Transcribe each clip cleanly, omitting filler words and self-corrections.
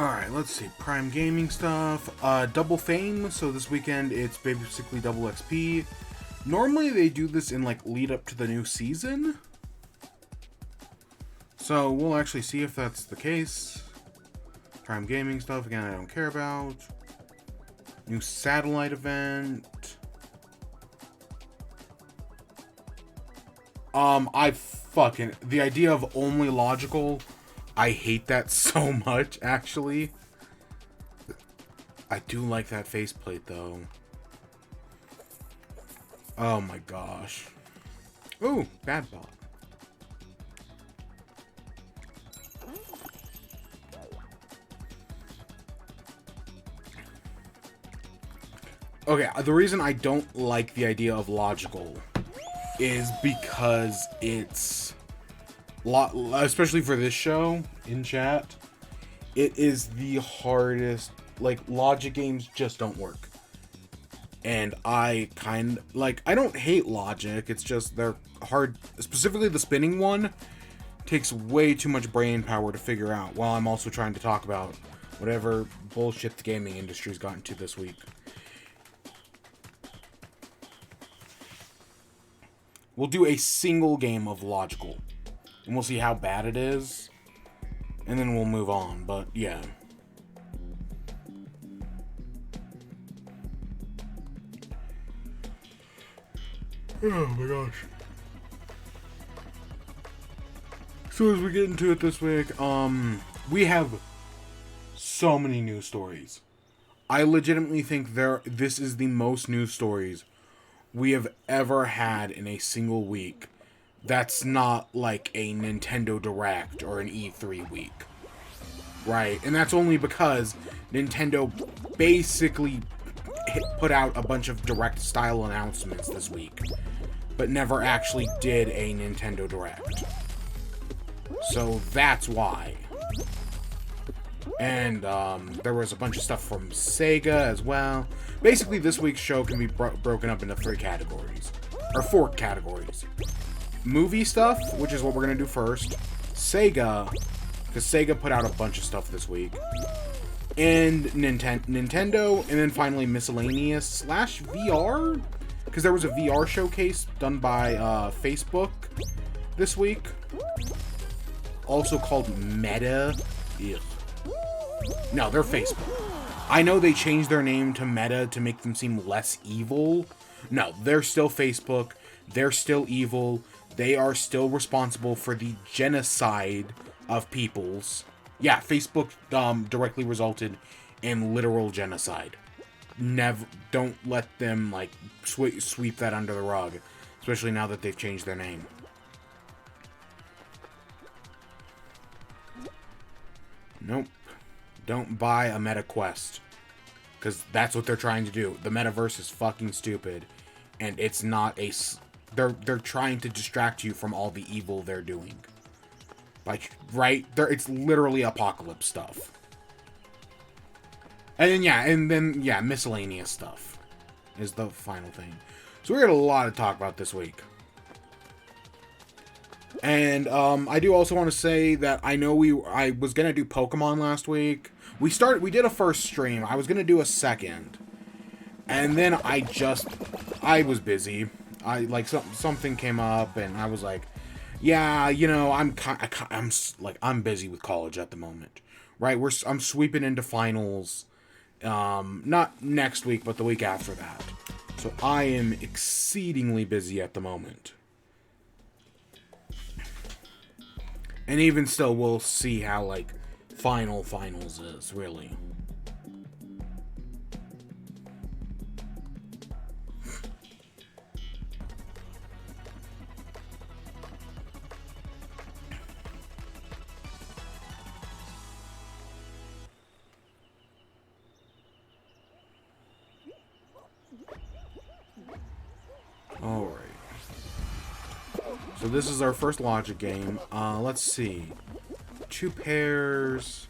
Alright, let's see. Prime Gaming stuff. Double Fame. So this weekend it's basically double XP. Normally they do this in like lead up to the new season. So we'll actually see if that's the case. Prime Gaming stuff, again, I don't care about. New satellite event. The idea of only logical, I hate that so much, actually. I do like that faceplate, though. Oh my gosh. Ooh, bad bot. Okay, the reason I don't like the idea of logical is because it's especially for this show in chat, it is the hardest. Like, logic games just don't work, and I don't hate logic, it's just they're hard. Specifically the spinning one takes way too much brain power to figure out, while I'm also trying to talk about whatever bullshit the gaming industry's gotten to this week. We'll do a single game of logical, and we'll see how bad it is, and then we'll move on, but yeah. Oh my gosh. So as we get into it this week, we have so many news stories. I legitimately think this is the most news stories we have ever had in a single week. That's not like a Nintendo Direct or an E3 week. Right? And that's only because Nintendo basically put out a bunch of Direct style announcements this week, but never actually did a Nintendo Direct. So that's why. And there was a bunch of stuff from Sega as well. Basically, this week's show can be broken up into 3 categories. Or 4 categories. Movie stuff, which is what we're going to do first. Sega, because Sega put out a bunch of stuff this week. And Nintendo, and then finally miscellaneous / VR, because there was a VR showcase done by Facebook this week. Also called Meta. Ugh. No, they're Facebook. I know they changed their name to Meta to make them seem less evil. No, they're still Facebook. They're still evil. They are still responsible for the genocide of peoples. Yeah, Facebook directly resulted in literal genocide. Don't let them like sweep that under the rug, especially now that they've changed their name. Nope. Don't buy a Meta Quest, because that's what they're trying to do. The metaverse is fucking stupid, and it's not a. They're trying to distract you from all the evil they're doing. Like, right? It's literally apocalypse stuff. And then miscellaneous stuff is the final thing. So we got a lot to talk about this week. And I do also want to say that I know I was gonna do Pokemon last week. We did a first stream. I was gonna do a second, and then I was busy. Something came up, and I was like, yeah, you know, I'm busy with college at the moment, right? I'm sweeping into finals, not next week, but the week after that. So I am exceedingly busy at the moment. And even still, we'll see how, like, finals is, really. Alright. So this is our first logic game. Let's see. 2 pairs.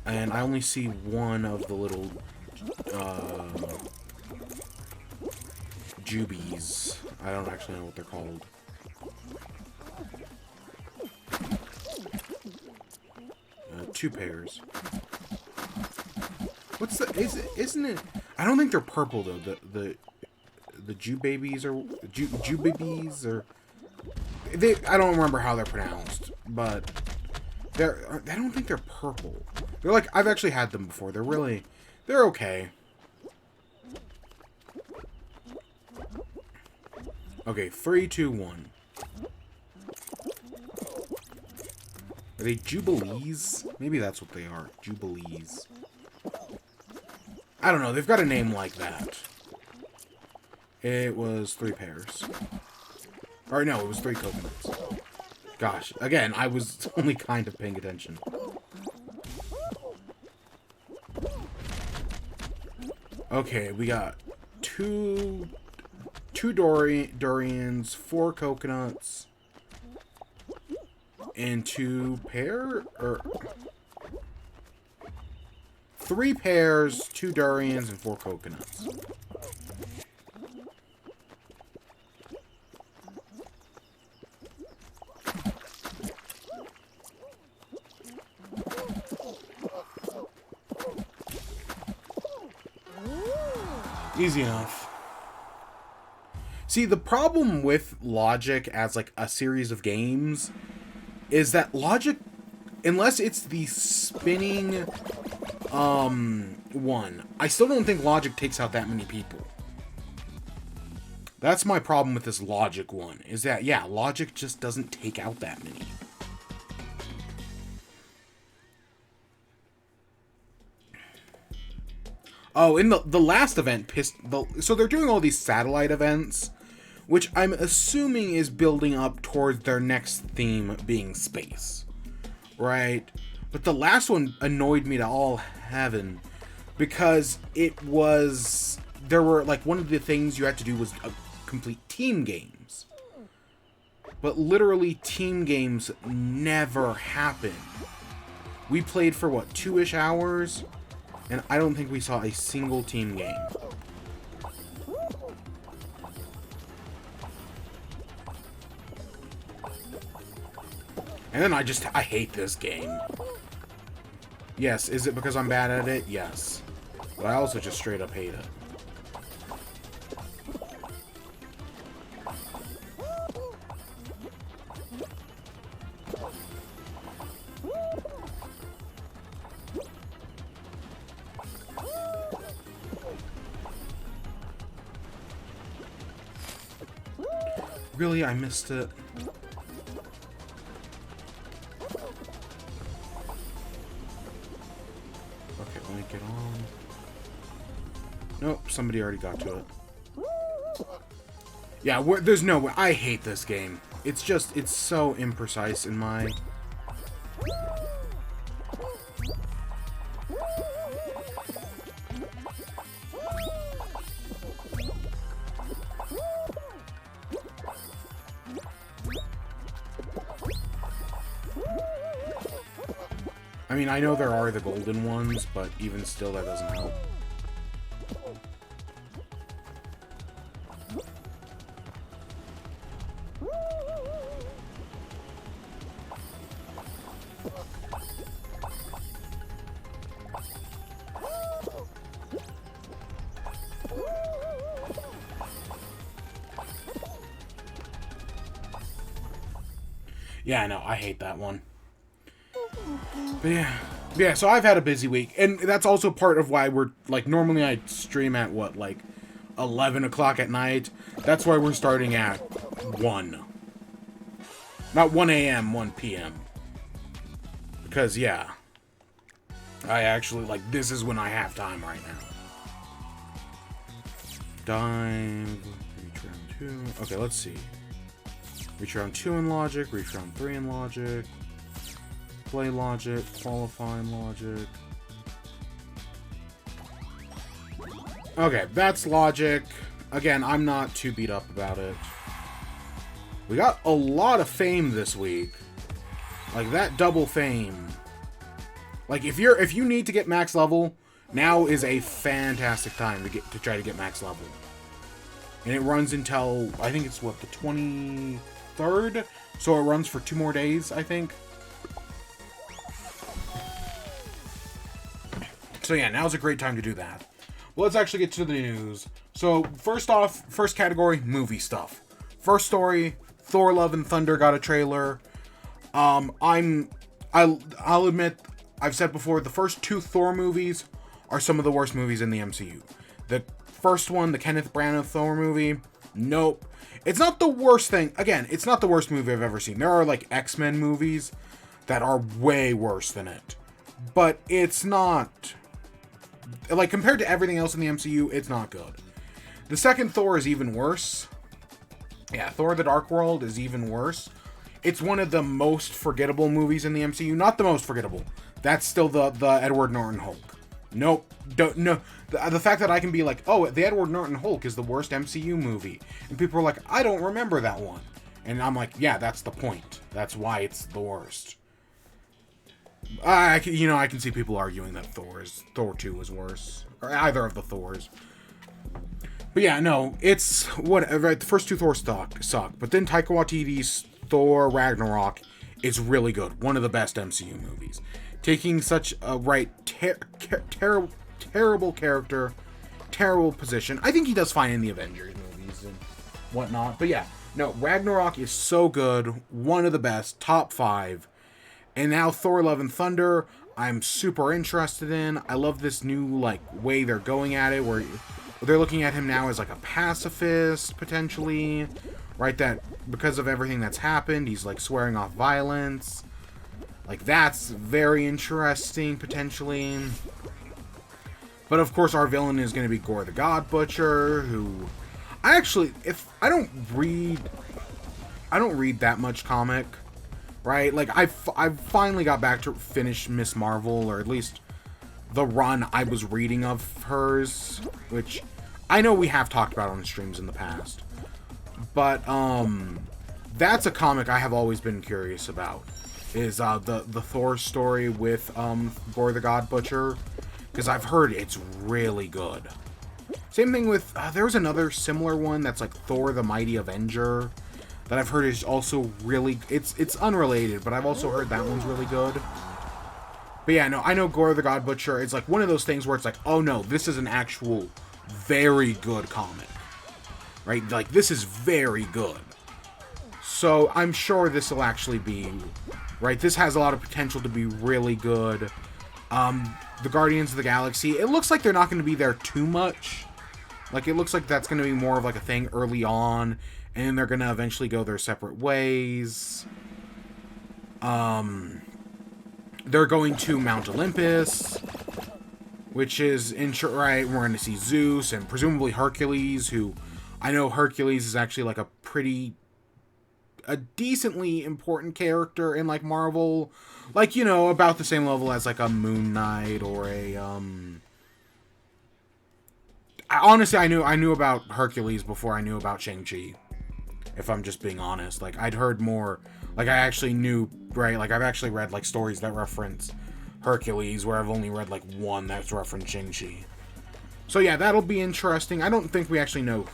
And I only see one of the little jubies. I don't actually know what they're called. 2 pairs. What's the... Isn't it... I don't think they're purple, though. The Jew babies or... Jew babies or... I don't remember how they're pronounced, but... I don't think they're purple. They're like... I've actually had them before. They're really... They're okay. Okay, 3, 2, 1. Are they Jubilees? Maybe that's what they are. Jubilees. I don't know. They've got a name like that. It was 3 pairs. Or no, it was 3 coconuts. Gosh. Again, I was only kind of paying attention. Okay, we got 2 durians, 4 coconuts, and 2 pair, or 3 pairs, 2 durians, and 4 coconuts. Easy enough. See, the problem with Logic as, like, a series of games is that Logic, unless it's the spinning, one, I still don't think Logic takes out that many people. That's my problem with this Logic one, is that, yeah, Logic just doesn't take out that many. Oh, in the last event, so they're doing all these satellite events, which I'm assuming is building up towards their next theme being space, right? But the last one annoyed me to all heaven, because there were, like, one of the things you had to do was complete team games. But literally, team games never happen. We played for, what, 2-ish hours? And I don't think we saw a single team game. And then I hate this game. Yes, is it because I'm bad at it? Yes. But I also just straight up hate it. Really? I missed it. Okay, let me get on. Nope, somebody already got to it. Yeah, there's no way. I hate this game. It's just, it's so imprecise in my... I mean, I know there are the golden ones, but even still, that doesn't help. Yeah, no, I hate that one. But yeah, so I've had a busy week, and that's also part of why we're, like, normally I stream at, what, like, 11 o'clock at night? That's why we're starting at 1. Not 1 a.m., 1 p.m. Because, yeah, I actually, like, this is when I have time right now. Dive, reach round 2. Okay, let's see. Reach round 2 in Logic, reach round 3 in Logic. Play Logic, qualify in Logic. Okay, that's Logic. Again, I'm not too beat up about it. We got a lot of fame this week. Like, that double fame. Like, if you need to get max level, now is a fantastic time to try to get max level. And it runs until, I think it's, what, the 23rd? So it runs for 2 more days, I think. So yeah, now's a great time to do that. Well, let's actually get to the news. So first off, first category, movie stuff. First story, Thor: Love and Thunder got a trailer. I'll admit, I've said before, the first 2 Thor movies are some of the worst movies in the MCU. The first one, the Kenneth Branagh Thor movie, nope. It's not the worst thing. Again, it's not the worst movie I've ever seen. There are like X-Men movies that are way worse than it. But it's not, like, compared to everything else in the MCU, it's not good. The second Thor is even worse. Yeah, Thor: The Dark World is even worse. It's one of the most forgettable movies in the MCU. Not the most forgettable. That's still the Edward Norton Hulk. Nope. No. The fact that I can be like, oh, the Edward Norton Hulk is the worst MCU movie. And people are like, I don't remember that one. And I'm like, yeah, that's the point. That's why it's the worst. I can see people arguing that Thor 2 is worse. Or either of the Thors. But yeah, no, it's whatever. The first 2 Thor suck. But then Taika Waititi's Thor Ragnarok is really good. One of the best MCU movies. Taking such a terrible character, terrible position. I think he does fine in the Avengers movies and whatnot. But yeah, no, Ragnarok is so good. One of the best. Top 5. And now Thor: Love and Thunder, I'm super interested in. I love this new, like, way they're going at it, where they're looking at him now as, like, a pacifist, potentially. Right? That because of everything that's happened, he's, like, swearing off violence. Like, that's very interesting, potentially. But, of course, our villain is going to be Gore the God Butcher, who... I don't read that much comic, right? Like, I finally got back to finish Miss Marvel, or at least the run I was reading of hers, which I know we have talked about on the streams in the past. But, that's a comic I have always been curious about, is the Thor story with Gore the God Butcher, because I've heard it's really good. Same thing with, there was another similar one that's like Thor the Mighty Avenger that I've heard is also really, it's unrelated, but I've also heard that one's really good. But yeah, no, I know Gore the God Butcher, it's like one of those things where it's like, oh no, this is an actual very good comic. Right? Like, this is very good. So I'm sure this will actually be, right, this has a lot of potential to be really good. The Guardians of the Galaxy, it looks like they're not going to be there too much. Like, it looks like that's going to be more of like a thing early on, and they're going to eventually go their separate ways. They're going to Mount Olympus, which is, right, we're going to see Zeus and presumably Hercules, who, I know Hercules is actually like a decently important character in, like, Marvel. Like, you know, about the same level as, like, a Moon Knight or a, honestly, I knew about Hercules before I knew about Shang-Chi. If I'm just being honest. Like, I'd heard more, like, I actually knew, right, like, I've actually read, like, stories that reference Hercules, where I've only read, like, one that's referenced Shang-Chi. So, yeah, that'll be interesting. I don't think we actually know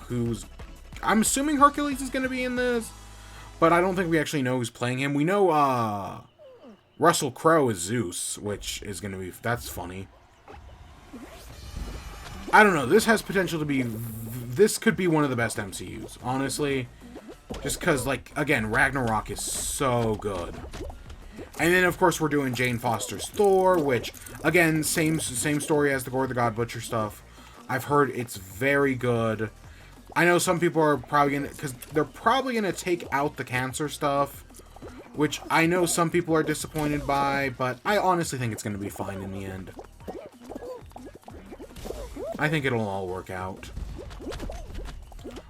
I'm assuming Hercules is going to be in this, but I don't think we actually know who's playing him. We know, Russell Crowe is Zeus, which is going to be... That's funny. I don't know. This has potential to be... This could be one of the best MCUs, honestly. Just because, like, again, Ragnarok is so good. And then, of course, we're doing Jane Foster's Thor, which, again, same story as the Gore the God Butcher stuff. I've heard it's very good. I know some people are probably going to... Because they're probably going to take out the cancer stuff, which I know some people are disappointed by, but I honestly think it's going to be fine in the end. I think it'll all work out.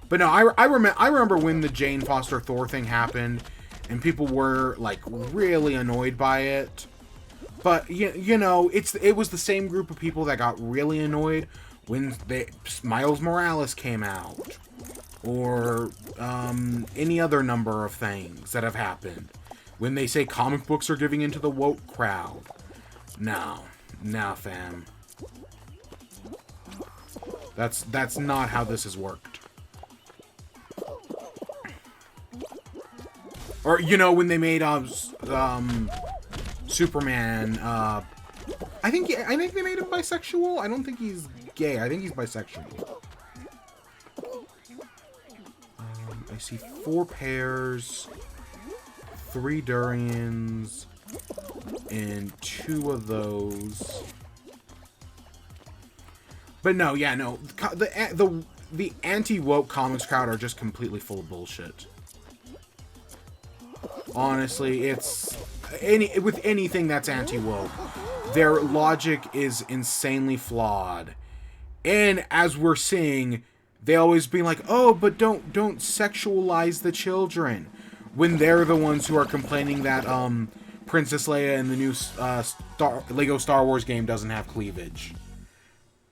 But no, I remember when the Jane Foster Thor thing happened, and people were, like, really annoyed by it. But, you know, it was the same group of people that got really annoyed when Miles Morales came out. Or any other number of things that have happened. When they say comic books are giving into the woke crowd. No. Nah, fam. That's not how this has worked. Or, you know, when they made Superman, I think they made him bisexual. I don't think he's gay. I think he's bisexual. I see 4 pears, 3 durians, and 2 of those. But no, yeah, no. The anti-woke comics crowd are just completely full of bullshit. Honestly, it's with anything that's anti-woke, their logic is insanely flawed. And as we're seeing, they always be like, "Oh, but don't sexualize the children," when they're the ones who are complaining that Princess Leia in the new Lego Star Wars game doesn't have cleavage.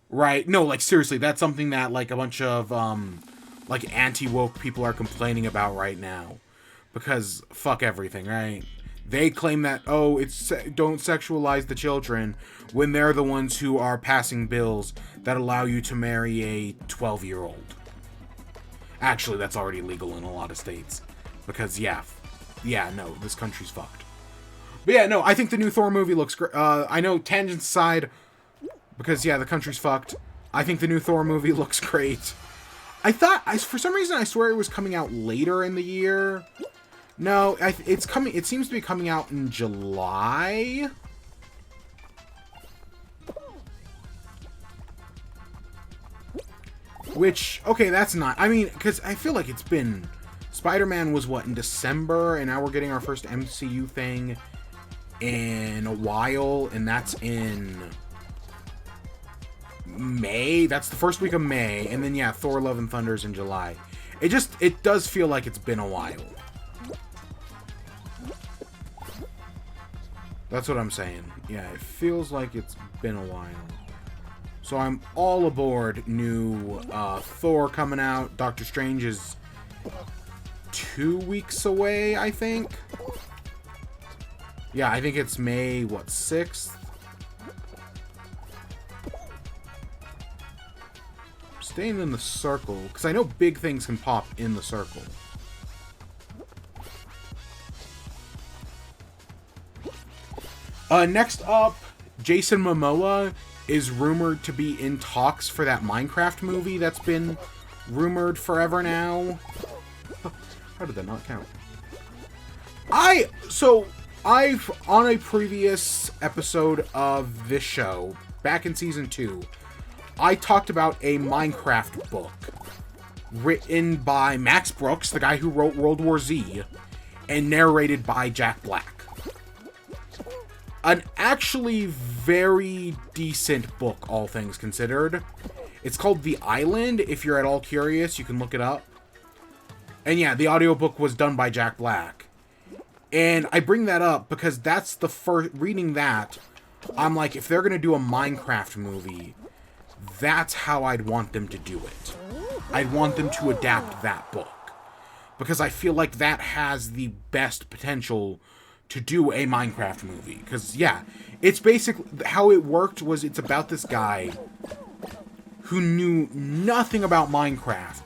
Right? No, like seriously, that's something that like a bunch of like anti-woke people are complaining about right now. Because fuck everything, right? They claim that, oh, it's don't sexualize the children, when they're the ones who are passing bills that allow you to marry a 12-year-old. Actually, that's already legal in a lot of states. Because, yeah, no, this country's fucked. But yeah, no, I think the new Thor movie looks great. I know, tangents aside, because, yeah, the country's fucked. I think the new Thor movie looks great. I thought, for some reason, I swear it was coming out later in the year. No, it's coming. It seems to be coming out in July. Which, okay, that's not... I mean, because I feel like it's been... Spider-Man was, what, in December? And now we're getting our first MCU thing in a while. And that's in May. That's the first week of May. And then, yeah, Thor Love and Thunder is in July. It does feel like it's been a while. That's what I'm saying. Yeah, it feels like it's been a while. So I'm all aboard new Thor coming out. Doctor Strange is 2 weeks away, I think. Yeah, I think it's May, what, 6th? Staying in the circle, because I know big things can pop in the circle. Next up, Jason Momoa is rumored to be in talks for that Minecraft movie that's been rumored forever now. How did that not count? On a previous episode of this show, back in Season 2, I talked about a Minecraft book written by Max Brooks, the guy who wrote World War Z, and narrated by Jack Black. An actually very decent book, all things considered. It's called The Island. If you're at all curious, you can look it up. And yeah, the audiobook was done by Jack Black. And I bring that up because that's the first... Reading that, I'm like, if they're going to do a Minecraft movie, that's how I'd want them to do it. I'd want them to adapt that book. Because I feel like that has the best potential to do a Minecraft movie. Because, yeah, it's basically... How it worked was it's about this guy who knew nothing about Minecraft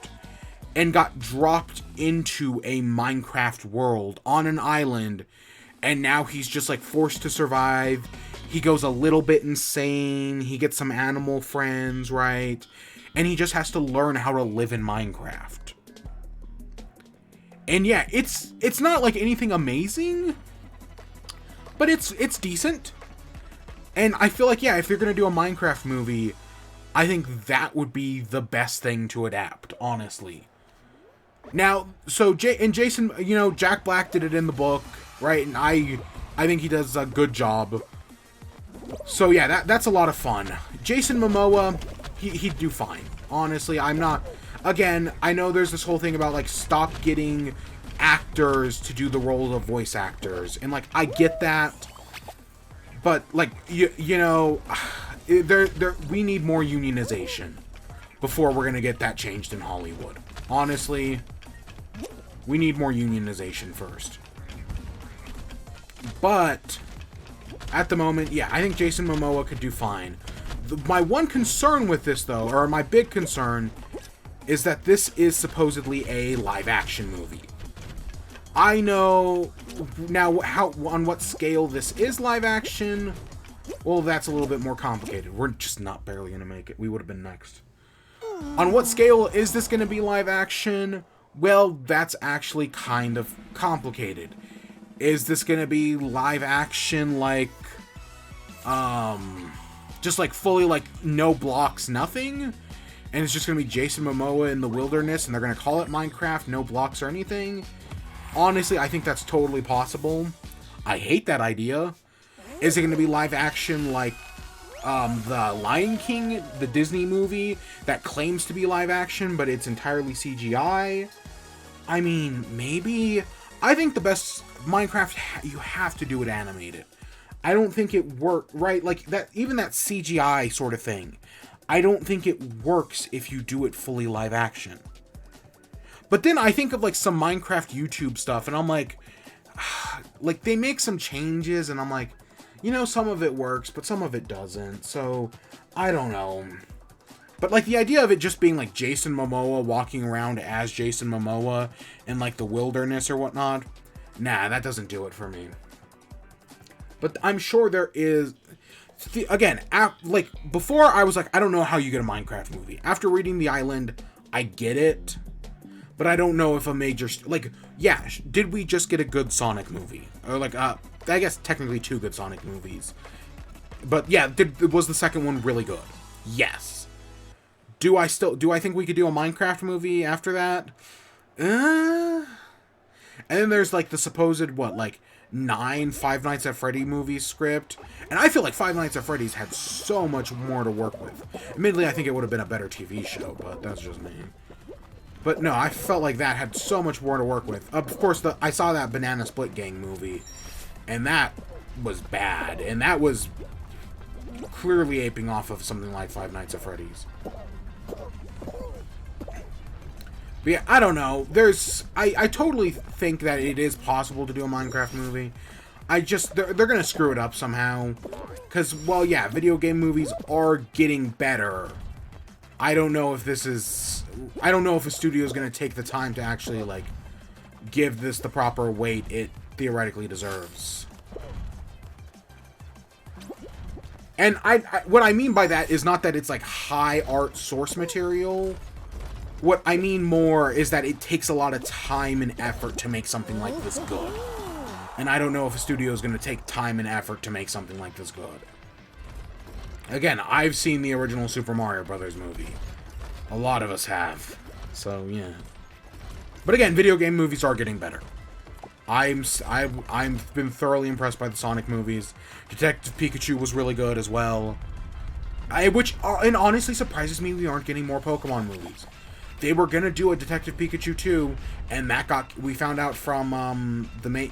and got dropped into a Minecraft world on an island, and now he's just, like, forced to survive. He goes a little bit insane. He gets some animal friends, right? And he just has to learn how to live in Minecraft. And yeah, it's not, like, anything amazing, but it's decent. And I feel like, yeah, if you're going to do a Minecraft movie, I think that would be the best thing to adapt, honestly. Now, so Jason, you know, Jack Black did it in the book, right? And I think he does a good job. So yeah, that's a lot of fun. Jason Momoa, he'd do fine. Honestly, I'm not... Again, I know there's this whole thing about, like, stop getting actors to do the role of voice actors. And, like, I get that. But, like, you know, we need more unionization before we're going to get that changed in Hollywood. Honestly, we need more unionization first. But at the moment, yeah, I think Jason Momoa could do fine. My one concern with this, though, or my big concern, is that this is supposedly a live-action movie. I know now on what scale this is live-action. Well, that's a little bit more complicated. We're just not barely going to make it. We would have been next. On what scale is this going to be live action? Well, that's actually kind of complicated. Is this going to be live action like, just like fully like no blocks, nothing? And it's just going to be Jason Momoa in the wilderness and they're going to call it Minecraft, no blocks or anything? Honestly, I think that's totally possible. I hate that idea. Is it going to be live action like the Lion King, the Disney movie that claims to be live action, but it's entirely CGI? I mean, maybe. I think the best Minecraft, you have to do it animated. I don't think it works, right? Like, that, even that CGI sort of thing, I don't think it works if you do it fully live action. But then I think of, like, some Minecraft YouTube stuff, and I'm like, they make some changes, and I'm like, you know, some of it works, but some of it doesn't, so, I don't know. But, like, the idea of it just being, like, Jason Momoa walking around as Jason Momoa in, like, the wilderness or whatnot, nah, that doesn't do it for me. But I'm sure there is... Again, like, before I was like, I don't know how you get a Minecraft movie. After reading The Island, I get it. But I don't know if a major... Like, yeah, did we just get a good Sonic movie? Or, like, I guess technically 2 good Sonic movies. But, yeah, was the second one really good? Yes. Do I think we could do a Minecraft movie after that? And then there's, like, the supposed, what, like... 9 Five Nights at Freddy movies script, and I feel like Five Nights at Freddy's had so much more to work with. Admittedly, I think it would have been a better TV show, but that's just me. But no, I felt like that had so much more to work with. Of course, I saw that Banana Split Gang movie, and that was bad, and that was clearly aping off of something like Five Nights at Freddy's. But yeah, I don't know. I totally think that it is possible to do a Minecraft movie. They're gonna screw it up somehow. Because, well, yeah, video game movies are getting better. I don't know if a studio is gonna take the time to actually, like, give this the proper weight it theoretically deserves. And what I mean by that is not that it's, like, high art source material. What I mean more is that it takes a lot of time and effort to make something like this good. And I don't know if a studio is going to take time and effort to make something like this good. Again, I've seen the original Super Mario Brothers movie. A lot of us have. So, yeah. But again, video game movies are getting better. I've been thoroughly impressed by the Sonic movies. Detective Pikachu was really good as well. Which honestly surprises me we aren't getting more Pokemon movies. They were gonna do a Detective Pikachu 2, and we found out from the main,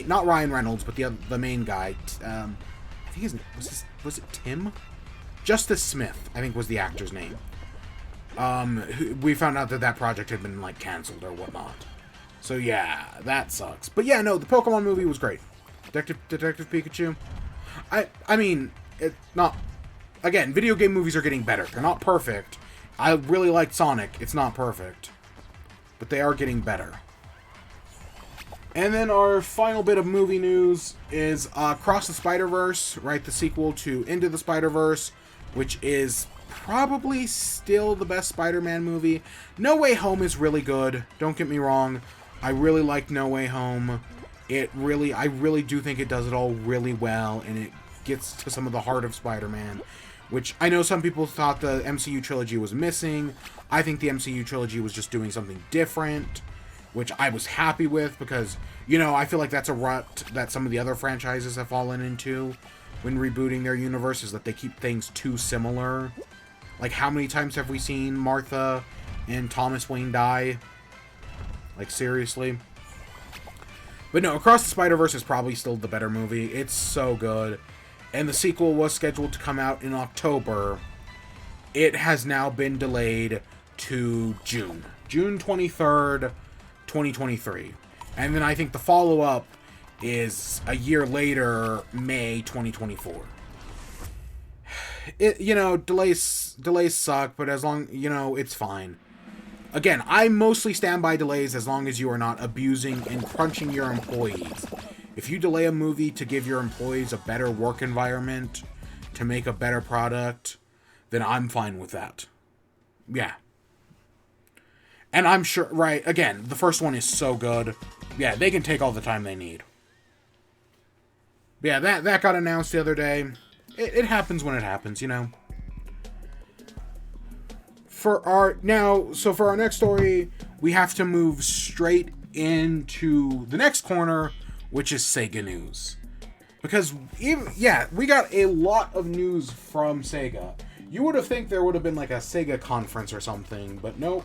not Ryan Reynolds, but the main guy. I think was it Tim? Justice Smith, I think was the actor's name. We found out that project had been, like, canceled or whatnot. So yeah, that sucks. But yeah, no, the Pokemon movie was great. Detective Pikachu. I mean, it's not. Again, video game movies are getting better. They're not perfect. I really liked Sonic. It's not perfect. But they are getting better. And then our final bit of movie news is Across the Spider-Verse, right? The sequel to Into the Spider-Verse, which is probably still the best Spider-Man movie. No Way Home is really good. Don't get me wrong. I really like No Way Home. I really do think it does it all really well, and it gets to some of the heart of Spider-Man. Which, I know some people thought the MCU trilogy was missing. I think the MCU trilogy was just doing something different, which I was happy with, because, you know, I feel like that's a rut that some of the other franchises have fallen into when rebooting their universes, that they keep things too similar. Like, how many times have we seen Martha and Thomas Wayne die? Like, seriously? But no, Across the Spider-Verse is probably still the better movie. It's so good. And the sequel was scheduled to come out in October. It has now been delayed to June 23rd, 2023. And then I think the follow-up is a year later, May 2024. You know, delays suck, but as long, you know, it's fine. Again, I mostly stand by delays as long as you are not abusing and crunching your employees. If you delay a movie to give your employees a better work environment, to make a better product, then I'm fine with that. Yeah. And I'm sure, right, again, the first one is so good. Yeah, they can take all the time they need. Yeah, that got announced the other day. It happens when it happens, you know. For our next story, we have to move straight into the next corner, which is Sega news. Because, we got a lot of news from Sega. You would have think there would have been like a Sega conference or something, but nope.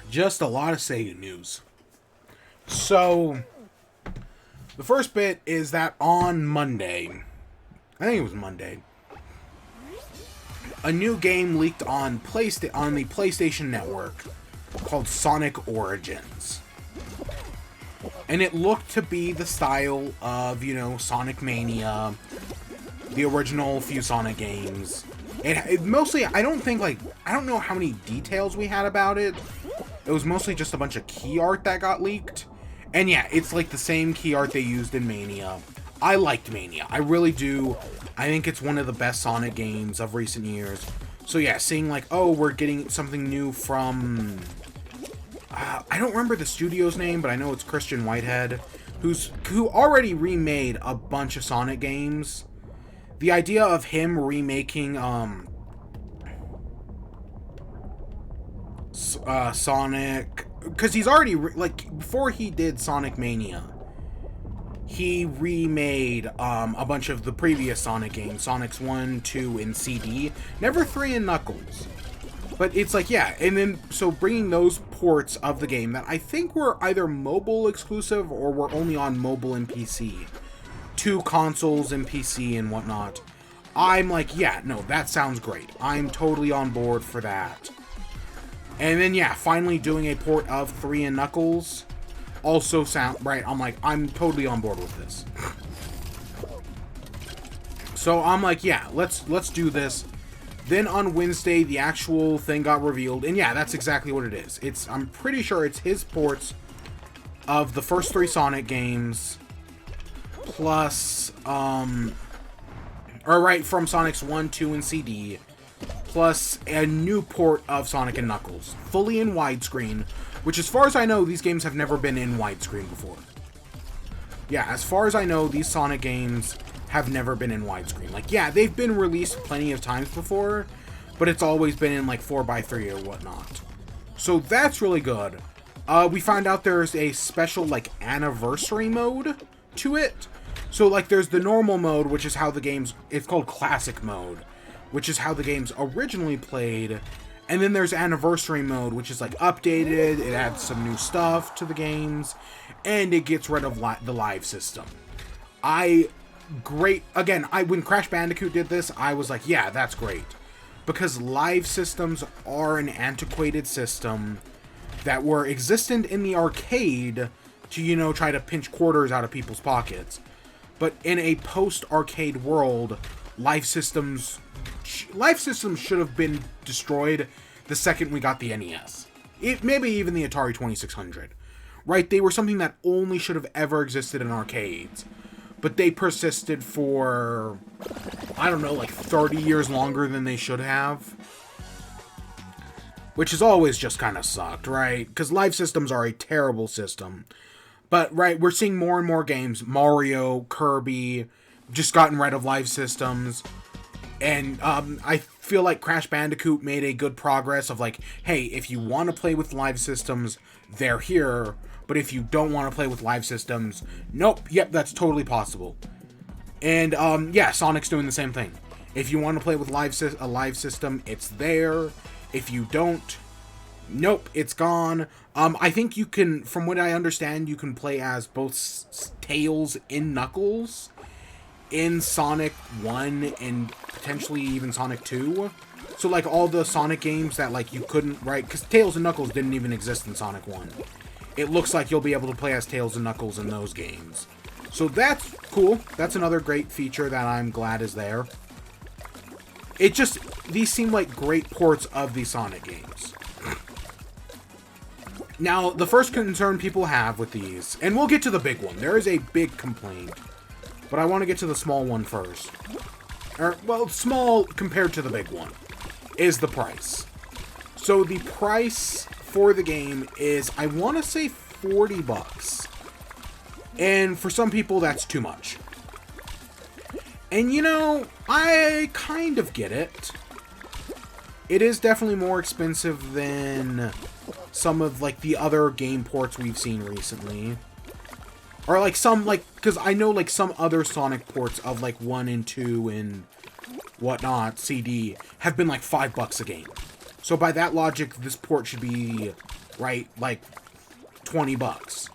Just a lot of Sega news. So, the first bit is that on Monday, I think it was Monday, a new game leaked on the PlayStation Network called Sonic Origins. And it looked to be the style of, Sonic Mania, the original few Sonic games. It mostly, I don't know how many details we had about it. It was mostly just a bunch of key art that got leaked. And yeah, it's like the same key art they used in Mania. I liked Mania. I really do. I think it's one of the best Sonic games of recent years. So yeah, seeing like, oh, we're getting something new from... I don't remember the studio's name, but I know it's Christian Whitehead, who already remade a bunch of Sonic games. The idea of him remaking Sonic, because he's already before he did Sonic Mania, he remade a bunch of the previous Sonic games, Sonics 1, 2, and CD, never 3 and Knuckles. But it's like, yeah, and then, so bringing those ports of the game that I think were either mobile exclusive or were only on mobile and PC, to consoles and PC and whatnot, I'm like, yeah, no, that sounds great. I'm totally on board for that. And then, yeah, finally doing a port of 3 and Knuckles also sound right. I'm like, I'm totally on board with this. So I'm like, yeah, let's do this. Then on Wednesday, the actual thing got revealed, and yeah, that's exactly what it is. I'm pretty sure it's his ports of the first 3 Sonic games, plus, from Sonic's 1, 2, and CD, plus a new port of Sonic and Knuckles, fully in widescreen, which as far as I know, these games have never been in widescreen before. Yeah, as far as I know, these Sonic games have never been in widescreen. Like, yeah, they've been released plenty of times before, but it's always been in, like, 4x3 or whatnot. So that's really good. We found out there's a special, like, anniversary mode to it. So, like, there's the normal mode, which is how the games... It's called classic mode, which is how the games originally played. And then there's anniversary mode, which is, like, updated. It adds some new stuff to the games. And it gets rid of the live system. When Crash Bandicoot did this, I was like, yeah, that's great. Because live systems are an antiquated system that were existent in the arcade to, try to pinch quarters out of people's pockets. But in a post-arcade world, live systems should have been destroyed the second we got the NES. Maybe even the Atari 2600. Right? They were something that only should have ever existed in arcades. But they persisted for, I don't know, like 30 years longer than they should have. Which has always just kind of sucked, right? Because live systems are a terrible system. But, right, we're seeing more and more games. Mario, Kirby, just gotten rid of live systems. And I feel like Crash Bandicoot made a good progress of like, hey, if you want to play with live systems, they're here. But if you don't want to play with live systems, nope, yep, that's totally possible. And, yeah, Sonic's doing the same thing. If you want to play with a live system, it's there. If you don't, nope, it's gone. I think you can, from what I understand, you can play as both Tails and Knuckles in Sonic 1 and potentially even Sonic 2. So, like, all the Sonic games that, like, you couldn't, right? Because Tails and Knuckles didn't even exist in Sonic 1. It looks like you'll be able to play as Tails and Knuckles in those games. So that's cool. That's another great feature that I'm glad is there. These seem like great ports of the Sonic games. Now, the first concern people have with these, and we'll get to the big one. There is a big complaint, but I want to get to the small one first. Or, well, small compared to the big one, is the price. So the price for the game is, I want to say $40. And for some people, that's too much. And you know, I kind of get it. It is definitely more expensive than some of, like, the other game ports we've seen recently. Or, like, some, like, because I know, like, some other Sonic ports of, like, 1 and 2 and whatnot, CD, have been, like, $5 a game. So by that logic, this port should be, right, like, $20.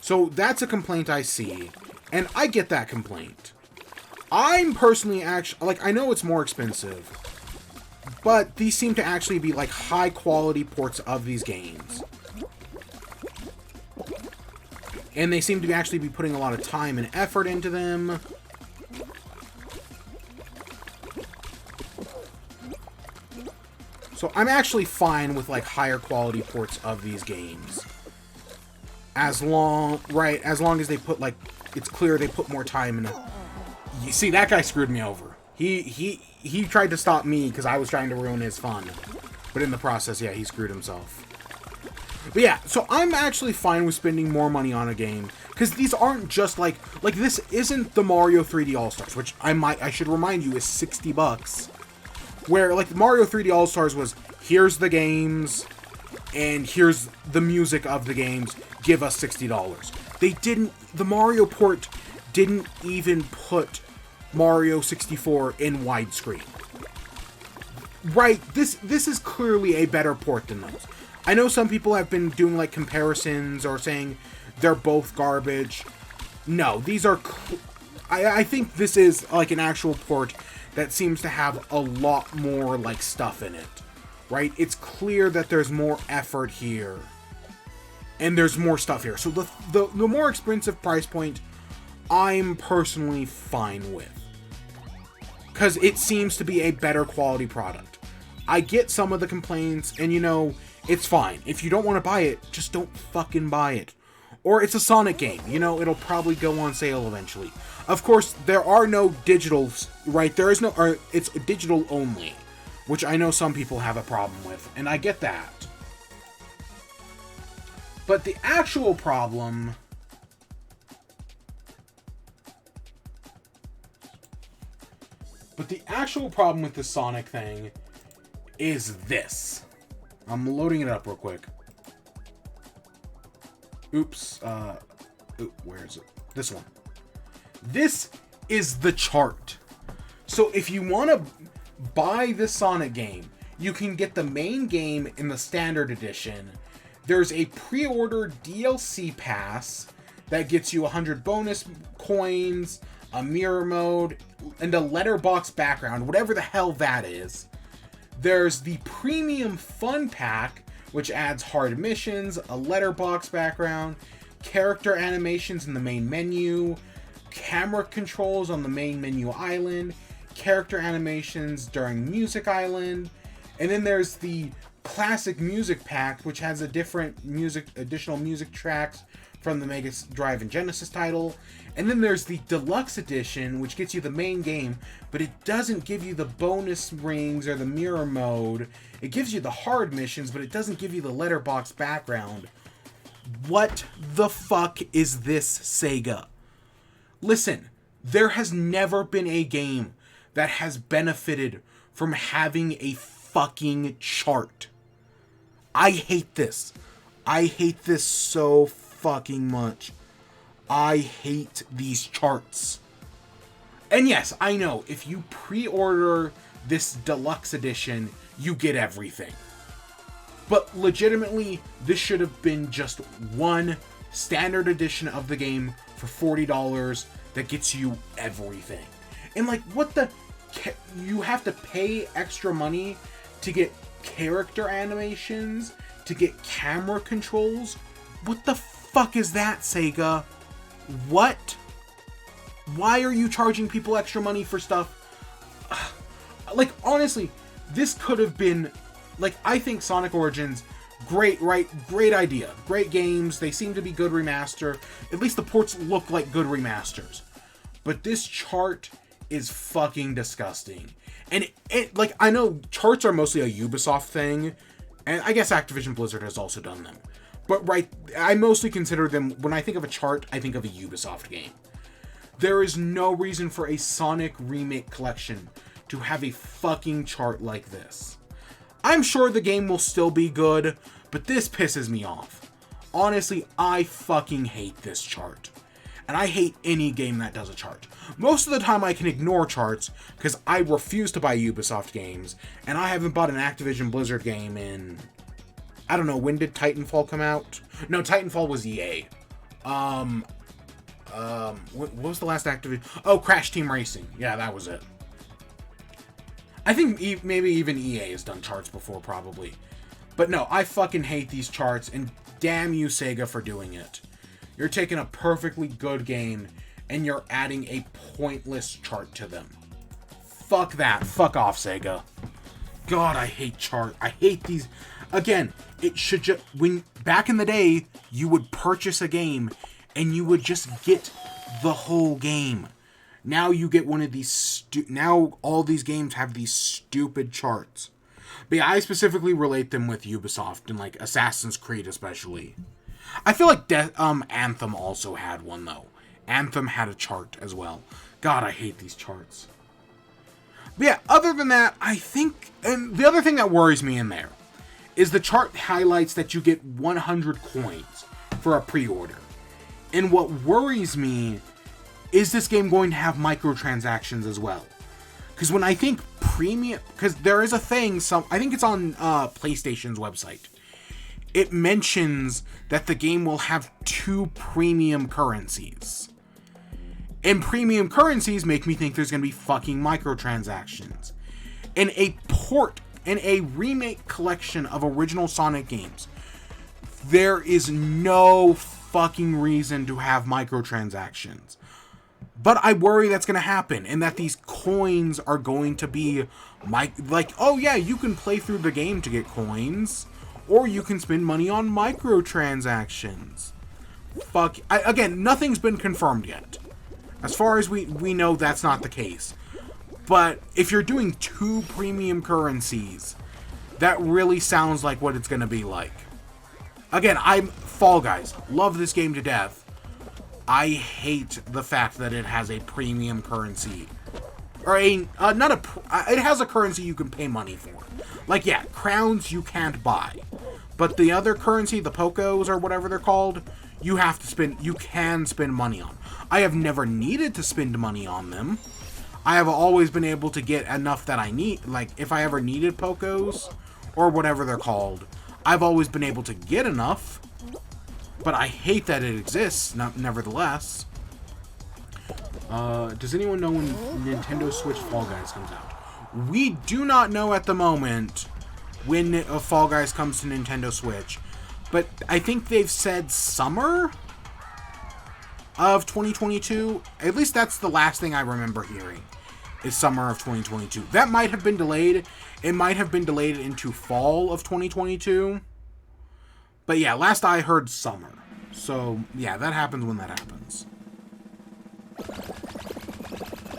So that's a complaint I see, and I get that complaint. I'm personally actually, like, I know it's more expensive, but these seem to actually be, like, high-quality ports of these games. And they seem to actually be putting a lot of time and effort into them. So I'm actually fine with, like, higher quality ports of these games. As long as they put, like, it's clear they put more time in. You see, that guy screwed me over. He tried to stop me because I was trying to ruin his fun. But in the process, yeah, he screwed himself. But yeah, so I'm actually fine with spending more money on a game. Because these aren't just like this isn't the Mario 3D All-Stars, which I should remind you is $60. Where, like, Mario 3D All-Stars was, here's the games, and here's the music of the games, give us $60. The Mario port didn't even put Mario 64 in widescreen. Right, this is clearly a better port than those. I know some people have been doing, like, comparisons or saying they're both garbage. No, these are... I think this is, like, an actual port that seems to have a lot more, like, stuff in it. Right? It's clear that there's more effort here. And there's more stuff here. So the more expensive price point, I'm personally fine with. Because it seems to be a better quality product. I get some of the complaints, and you know, it's fine. If you don't want to buy it, just don't fucking buy it. Or it's a Sonic game. You know, it'll probably go on sale eventually. Of course, there are no digitals, right? There is no, or it's digital only. Which I know some people have a problem with, and I get that. But the actual problem... with the Sonic thing is this. I'm loading it up real quick. Oops. Where is it? This one. This is the chart. So if you want to buy this Sonic game, you can get the main game in the standard edition. There's a pre-order DLC pass that gets you 100 bonus coins, a mirror mode, and a letterbox background, whatever the hell that is. There's the premium fun pack, which adds hard missions, a letterbox background, character animations in the main menu, camera controls on the main menu island, character animations during Music Island, and then there's the classic music pack, which has additional music tracks from the Mega Drive and Genesis title. And then there's the Deluxe Edition, which gets you the main game, but it doesn't give you the bonus rings or the mirror mode. It gives you the hard missions, but it doesn't give you the letterbox background. What the fuck is this, Sega? Listen, there has never been a game that has benefited from having a fucking chart. I hate this. I hate this so fucking much. I hate these charts. And yes, I know, if you pre-order this deluxe edition, you get everything. But legitimately, this should have been just one standard edition of the game for $40 that gets you everything. And like, what the... You have to pay extra money to get character animations, to get camera controls? What the fuck is that, Sega? What? Why are you charging people extra money for stuff? Like, honestly, this could have been... Like, I think Sonic Origins Great, right? Great idea. Great games. They seem to be good remaster. At least the ports look like good remasters. But this chart is fucking disgusting. And like, I know charts are mostly a Ubisoft thing, and I guess Activision Blizzard has also done them. But right, I mostly consider them, when I think of a chart, I think of a Ubisoft game. There is no reason for a Sonic Remake collection to have a fucking chart like this. I'm sure the game will still be good, but this pisses me off. Honestly, I fucking hate this chart. And I hate any game that does a chart. Most of the time I can ignore charts, because I refuse to buy Ubisoft games, and I haven't bought an Activision Blizzard game in... I don't know, when did Titanfall come out? No, Titanfall was EA. What was the last Activision? Oh, Crash Team Racing. Yeah, that was it. I think maybe even EA has done charts before, probably. But no, I fucking hate these charts, and damn you, Sega, for doing it. You're taking a perfectly good game, and you're adding a pointless chart to them. Fuck that. Fuck off, Sega. God, I hate chart. I hate these. Again, it should just... back in the day, you would purchase a game, and you would just get the whole game. Now you get one of these... now all these games have these stupid charts. But yeah, I specifically relate them with Ubisoft, and like Assassin's Creed especially. I feel like Anthem also had one, though. Anthem had a chart as well. God, I hate these charts. But yeah, other than that, I think... and the other thing that worries me in there is the chart highlights that you get 100 coins for a pre-order. And what worries me is this game going to have microtransactions as well. Because when I think premium... because there is a thing... I think it's on PlayStation's website. It mentions that the game will have 2 premium currencies. And premium currencies make me think there's going to be fucking microtransactions. In a port, in a remake collection of original Sonic games, there is no fucking reason to have microtransactions. But I worry that's going to happen, and that these coins are going to be like, oh yeah, you can play through the game to get coins. Or you can spend money on microtransactions. Fuck. Again, nothing's been confirmed yet. As far as we know, that's not the case. But if you're doing 2 premium currencies, that really sounds like what it's going to be like. Again, I'm Fall Guys. Love this game to death. I hate the fact that it has a premium currency. Or it has a currency you can pay money for. Like, yeah, crowns you can't buy. But the other currency, the Pocos or whatever they're called, you can spend money on. I have never needed to spend money on them. I have always been able to get enough that I need. Like, if I ever needed Pocos, or whatever they're called, I've always been able to get enough. But I hate that it exists, nevertheless. Does anyone know when Nintendo Switch Fall Guys comes out? We do not know at the moment when Fall Guys comes to Nintendo Switch, but I think they've said summer of 2022. At least that's the last thing I remember hearing, is summer of 2022. That might have been delayed. It might have been delayed into fall of 2022. But yeah, last I heard summer. So yeah, that happens when that happens.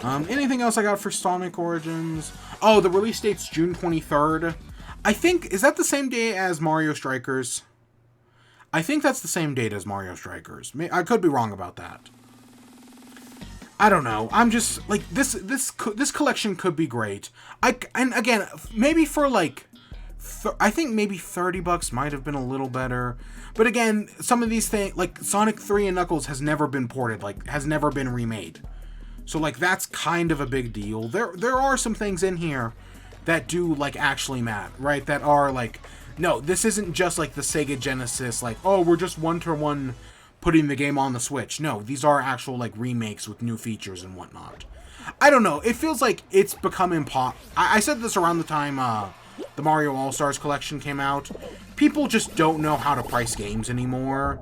Anything else I got for Sonic Origins? Oh, the release date's June 23rd. I think, is that the same day as Mario Strikers? I think that's the same date as Mario Strikers. I could be wrong about that. I don't know. I'm just, like, this collection could be great. And again, maybe for, like, I think maybe $30 might have been a little better. But again, some of these things, like Sonic 3 and Knuckles has never been ported, like, has never been remade. So, like, that's kind of a big deal. There are some things in here that do, like, actually matter, right? That are, like, no, this isn't just, like, the Sega Genesis, like, oh, we're just one-to-one putting the game on the Switch. No, these are actual, like, remakes with new features and whatnot. I don't know. It feels like it's become I said this around the time the Mario All-Stars collection came out. People just don't know how to price games anymore.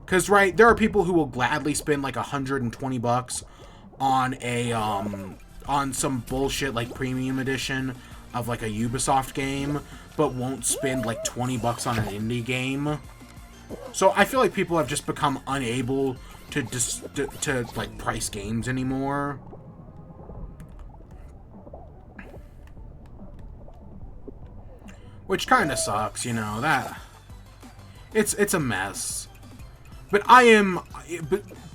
Because, right, there are people who will gladly spend, like, $120 on a, on some bullshit, like, premium edition of, like, a Ubisoft game. but won't spend like 20 bucks on an indie game. So I feel like people have just become unable to like price games anymore. Which kind of sucks, you know, that it's a mess. But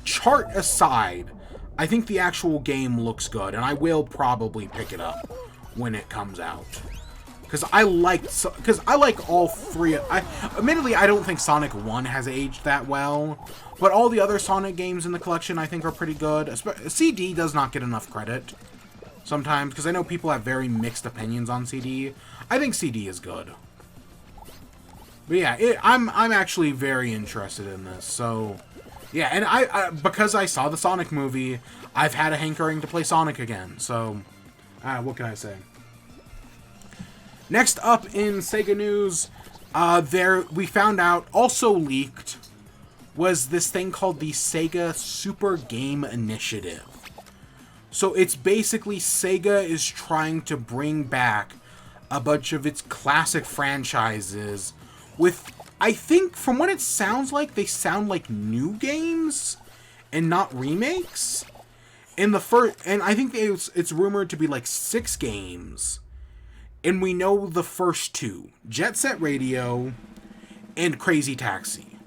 chart aside, I think the actual game looks good, and I will probably pick it up when it comes out. Because I like all three. Admittedly, I don't think Sonic 1 has aged that well, but all the other Sonic games in the collection I think are pretty good. CD does not get enough credit sometimes, because I know people have very mixed opinions on CD. I think CD is good. But yeah, I'm actually very interested in this, so... Yeah, and I because I saw the Sonic movie, I've had a hankering to play Sonic again, so... what can I say? Next up in Sega news, we found out, also leaked, was this thing called the Sega Super Game Initiative. So it's basically Sega is trying to bring back a bunch of its classic franchises with, I think, from what it sounds like, they sound like new games and not remakes. And I think it's rumored to be like 6 games. And we know the first 2, Jet Set Radio and Crazy Taxi.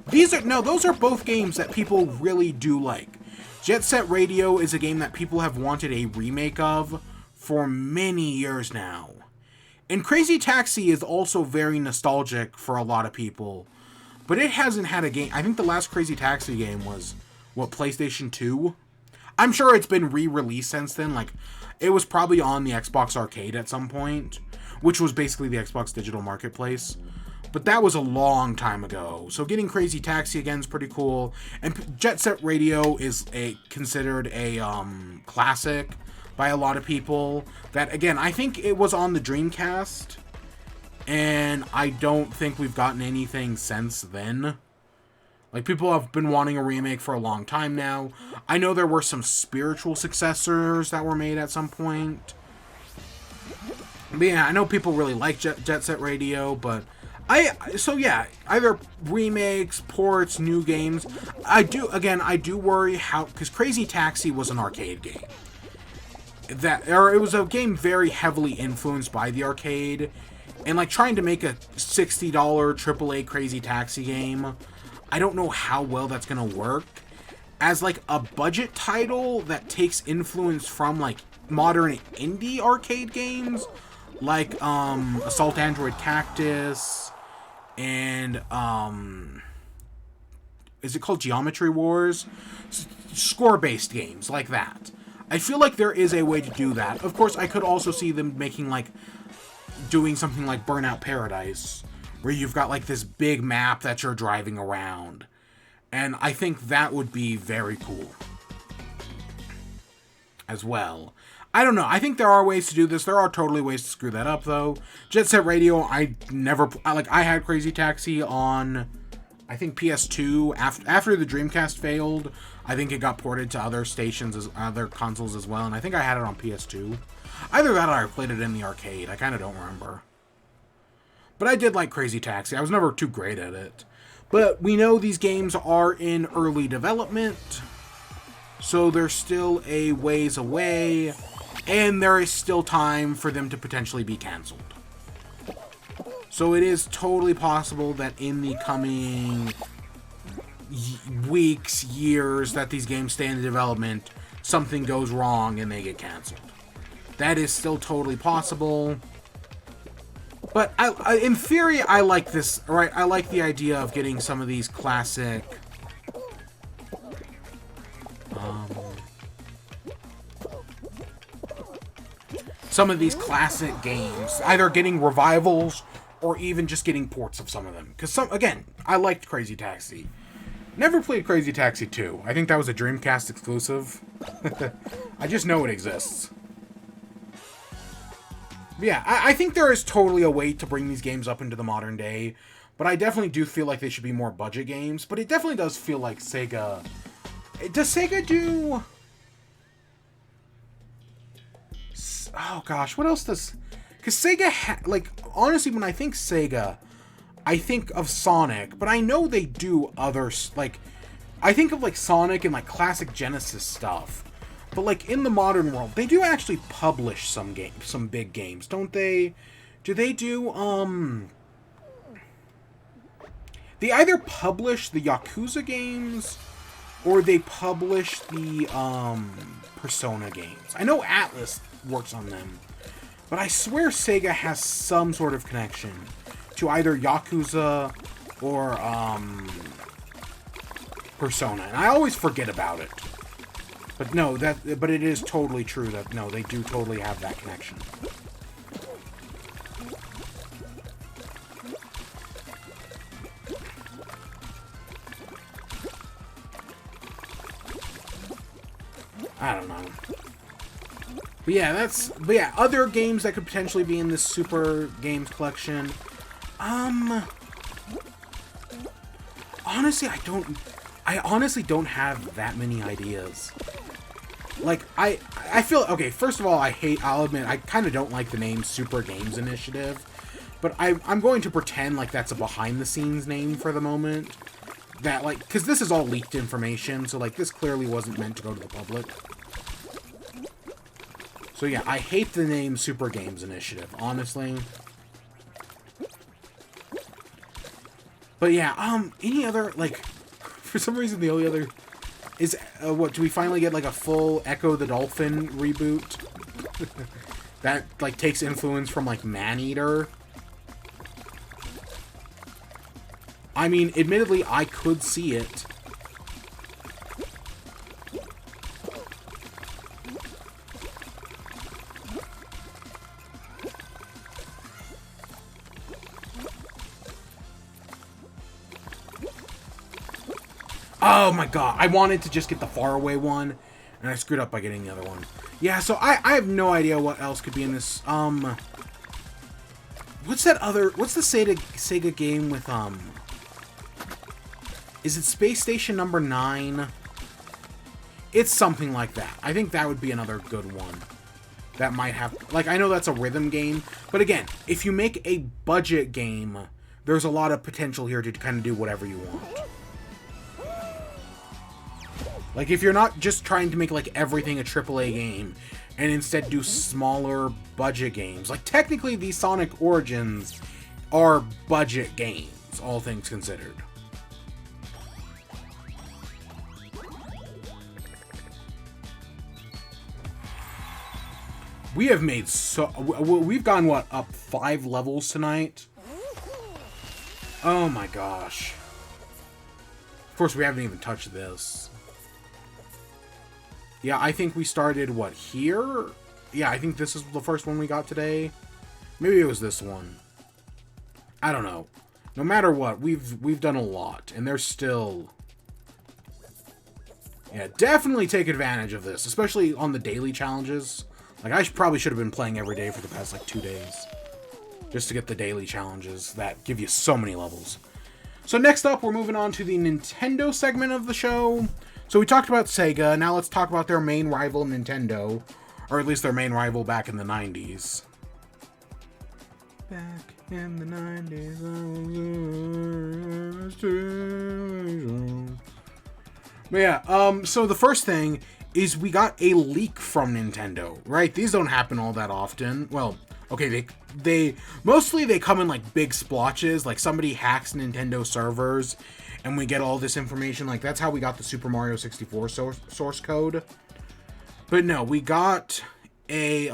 Those are both games that people really do like. Jet Set Radio is a game that people have wanted a remake of for many years now. And Crazy Taxi is also very nostalgic for a lot of people. But it hasn't had a game. I think the last Crazy Taxi game was, PlayStation 2? I'm sure it's been re-released since then. Like, it was probably on the Xbox Arcade at some point, which was basically the Xbox Digital Marketplace. But that was a long time ago. So getting Crazy Taxi again is pretty cool. And Jet Set Radio is considered a classic by a lot of people. That, again, I think it was on the Dreamcast. And I don't think we've gotten anything since then. Like, people have been wanting a remake for a long time now. I know there were some spiritual successors that were made at some point. But yeah, I know people really like Jet Set Radio, but... So yeah, either remakes, ports, new games. I do worry how... Because Crazy Taxi was an arcade game. It was a game very heavily influenced by the arcade. And, like, trying to make a $60 AAA Crazy Taxi game... I don't know how well that's going to work. As, like, a budget title that takes influence from, like, modern indie arcade games, like, Assault Android Cactus, and, is it called Geometry Wars? Score-based games, like that. I feel like there is a way to do that. Of course, I could also see them making, like, doing something like Burnout Paradise, where you've got, like, this big map that you're driving around. And I think that would be very cool as well. I don't know. I think there are ways to do this. There are totally ways to screw that up, though. Jet Set Radio, I had Crazy Taxi on, I think, PS2. After the Dreamcast failed, I think it got ported to other stations, other consoles as well. And I think I had it on PS2. Either that or I played it in the arcade. I kind of don't remember. But I did like Crazy Taxi. I was never too great at it. But we know these games are in early development, so they're still a ways away, and there is still time for them to potentially be canceled. So it is totally possible that in the coming weeks, years, that these games stay in development, something goes wrong and they get canceled. That is still totally possible. But in theory, I like this, right? I like the idea of getting some of these classic... some of these classic games. Either getting revivals, or even just getting ports of some of them. Because, again, I liked Crazy Taxi. Never played Crazy Taxi 2. I think that was a Dreamcast exclusive. I just know it exists. Yeah, I think there is totally a way to bring these games up into the modern day, but I definitely do feel like they should be more budget games, but it definitely does feel like Sega... Does Sega do... Oh gosh, what else does... Because Sega, like, honestly, when I think Sega, I think of Sonic, but I know they do other, like, I think of, like, Sonic and, like, classic Genesis stuff. But, like, in the modern world, they do actually publish some big games, don't they? Do they do, they either publish the Yakuza games, or they publish the, Persona games. I know Atlas works on them, but I swear Sega has some sort of connection to either Yakuza or, Persona, and I always forget about it. But no, but it is totally true that, no, they do totally have that connection. I don't know. But yeah, other games that could potentially be in this Super Games collection. Honestly, I honestly don't have that many ideas. Like, I feel, okay, first of all, I'll admit, I kind of don't like the name Super Games Initiative, but I'm going to pretend like that's a behind-the-scenes name for the moment. That, like, because this is all leaked information, so, like, this clearly wasn't meant to go to the public. So, yeah, I hate the name Super Games Initiative, honestly. But, yeah, any other, like, for some reason, the only other is, what, do we finally get, like, a full Echo the Dolphin reboot? That, like, takes influence from, like, Maneater. I mean, admittedly, I could see it. Oh my god, I wanted to just get the faraway one, and I screwed up by getting the other one. Yeah, so I have no idea what else could be in this, what's the Sega game with, is it Space Station number 9? It's something like that. I think that would be another good one. That might have, like, I know that's a rhythm game, but again, if you make a budget game, there's a lot of potential here to kind of do whatever you want. Like, if you're not just trying to make, like, everything a AAA game, and instead do smaller budget games. Like, technically, these Sonic Origins are budget games, all things considered. We have made we've gone, what, up 5 levels tonight? Oh my gosh. Of course, we haven't even touched this. Yeah, I think we started, what, here? Yeah, I think this is the first one we got today. Maybe it was this one. I don't know. No matter what, we've done a lot, and there's still... Yeah, definitely take advantage of this, especially on the daily challenges. Like, I probably should have been playing every day for the past, like, 2 days. Just to get the daily challenges that give you so many levels. So next up, we're moving on to the Nintendo segment of the show. So we talked about Sega, now let's talk about their main rival, Nintendo. Or at least their main rival back in the 90s. Back in the 90s, But yeah, so the first thing is we got a leak from Nintendo, right? These don't happen all that often. Well, okay, they mostly they come in like big splotches, like somebody hacks Nintendo servers and we get all this information. Like, that's how we got the Super Mario 64 source code. But no, we got a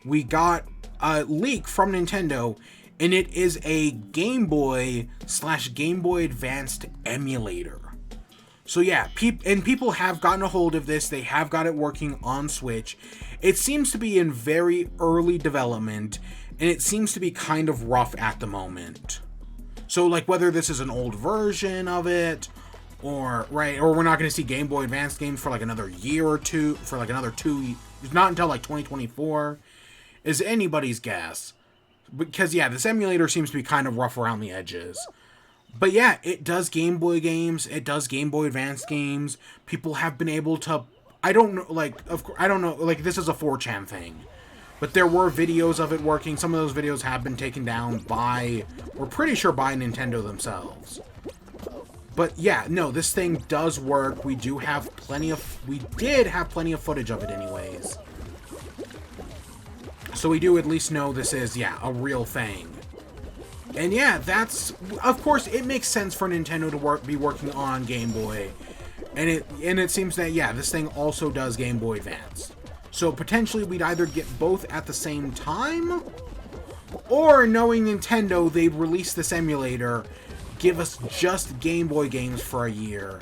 leak from Nintendo, and it is a Game Boy / Game Boy Advanced emulator. So yeah, people have gotten a hold of this. They have got it working on Switch. It seems to be in very early development, and it seems to be kind of rough at the moment. So, like, whether this is an old version of it, or we're not going to see Game Boy Advance games for like another year or two, for like another 2 years, not until like 2024, is anybody's guess. Because yeah, this emulator seems to be kind of rough around the edges. But yeah, it does Game Boy games, it does Game Boy Advance games. People have been able to I don't know, like, of course, I don't know, like, this is a 4chan thing. But there were videos of it working. Some of those videos have been taken down by, we're pretty sure by Nintendo themselves. But yeah, no, this thing does work. We did have plenty of footage of it anyways. So we do at least know this is, yeah, a real thing. And yeah, that's, of course, it makes sense for Nintendo to be working on Game Boy. And it seems that, yeah, this thing also does Game Boy Advance. So potentially we'd either get both at the same time, or knowing Nintendo, they'd release this emulator, give us just Game Boy games for a year,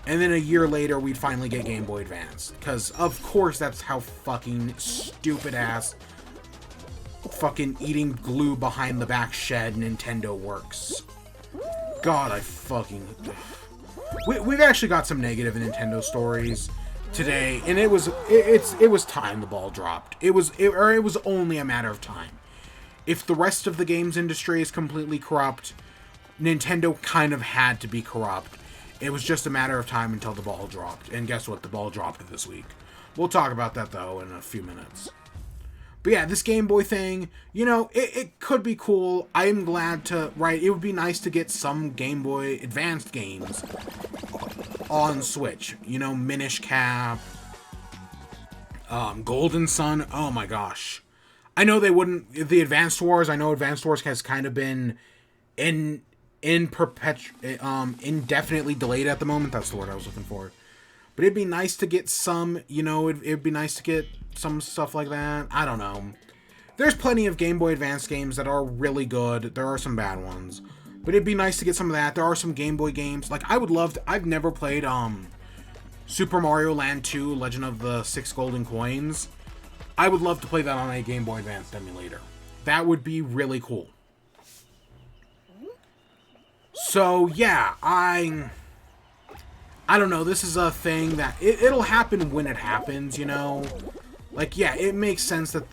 and then a year later we'd finally get Game Boy Advance. Because, of course, that's how fucking stupid-ass fucking eating glue behind the back shed Nintendo works. God, I fucking... We've actually got some negative Nintendo stories today, and it was time the ball dropped. It was only a matter of time. If the rest of the games industry is completely corrupt, Nintendo kind of had to be corrupt. It was just a matter of time until the ball dropped. And guess what? The ball dropped this week. We'll talk about that, though, in a few minutes. But yeah, this Game Boy thing, you know, it could be cool. I'm glad to, right, it would be nice to get some Game Boy Advanced games on Switch. You know, Minish Cap, Golden Sun, oh my gosh. I know they wouldn't, the Advanced Wars, I know Advanced Wars has kind of been indefinitely delayed at the moment. That's the word I was looking for. But it'd be nice to get some, you know, it'd be nice to get some stuff like that. I don't know. There's plenty of Game Boy Advance games that are really good. There are some bad ones. But it'd be nice to get some of that. There are some Game Boy games. Like, I would love to... I've never played, Super Mario Land 2, Legend of the Six Golden Coins. I would love to play that on a Game Boy Advance emulator. That would be really cool. So, yeah, I don't know. This is a thing that... It'll happen when it happens, you know? Like, yeah, it makes sense that...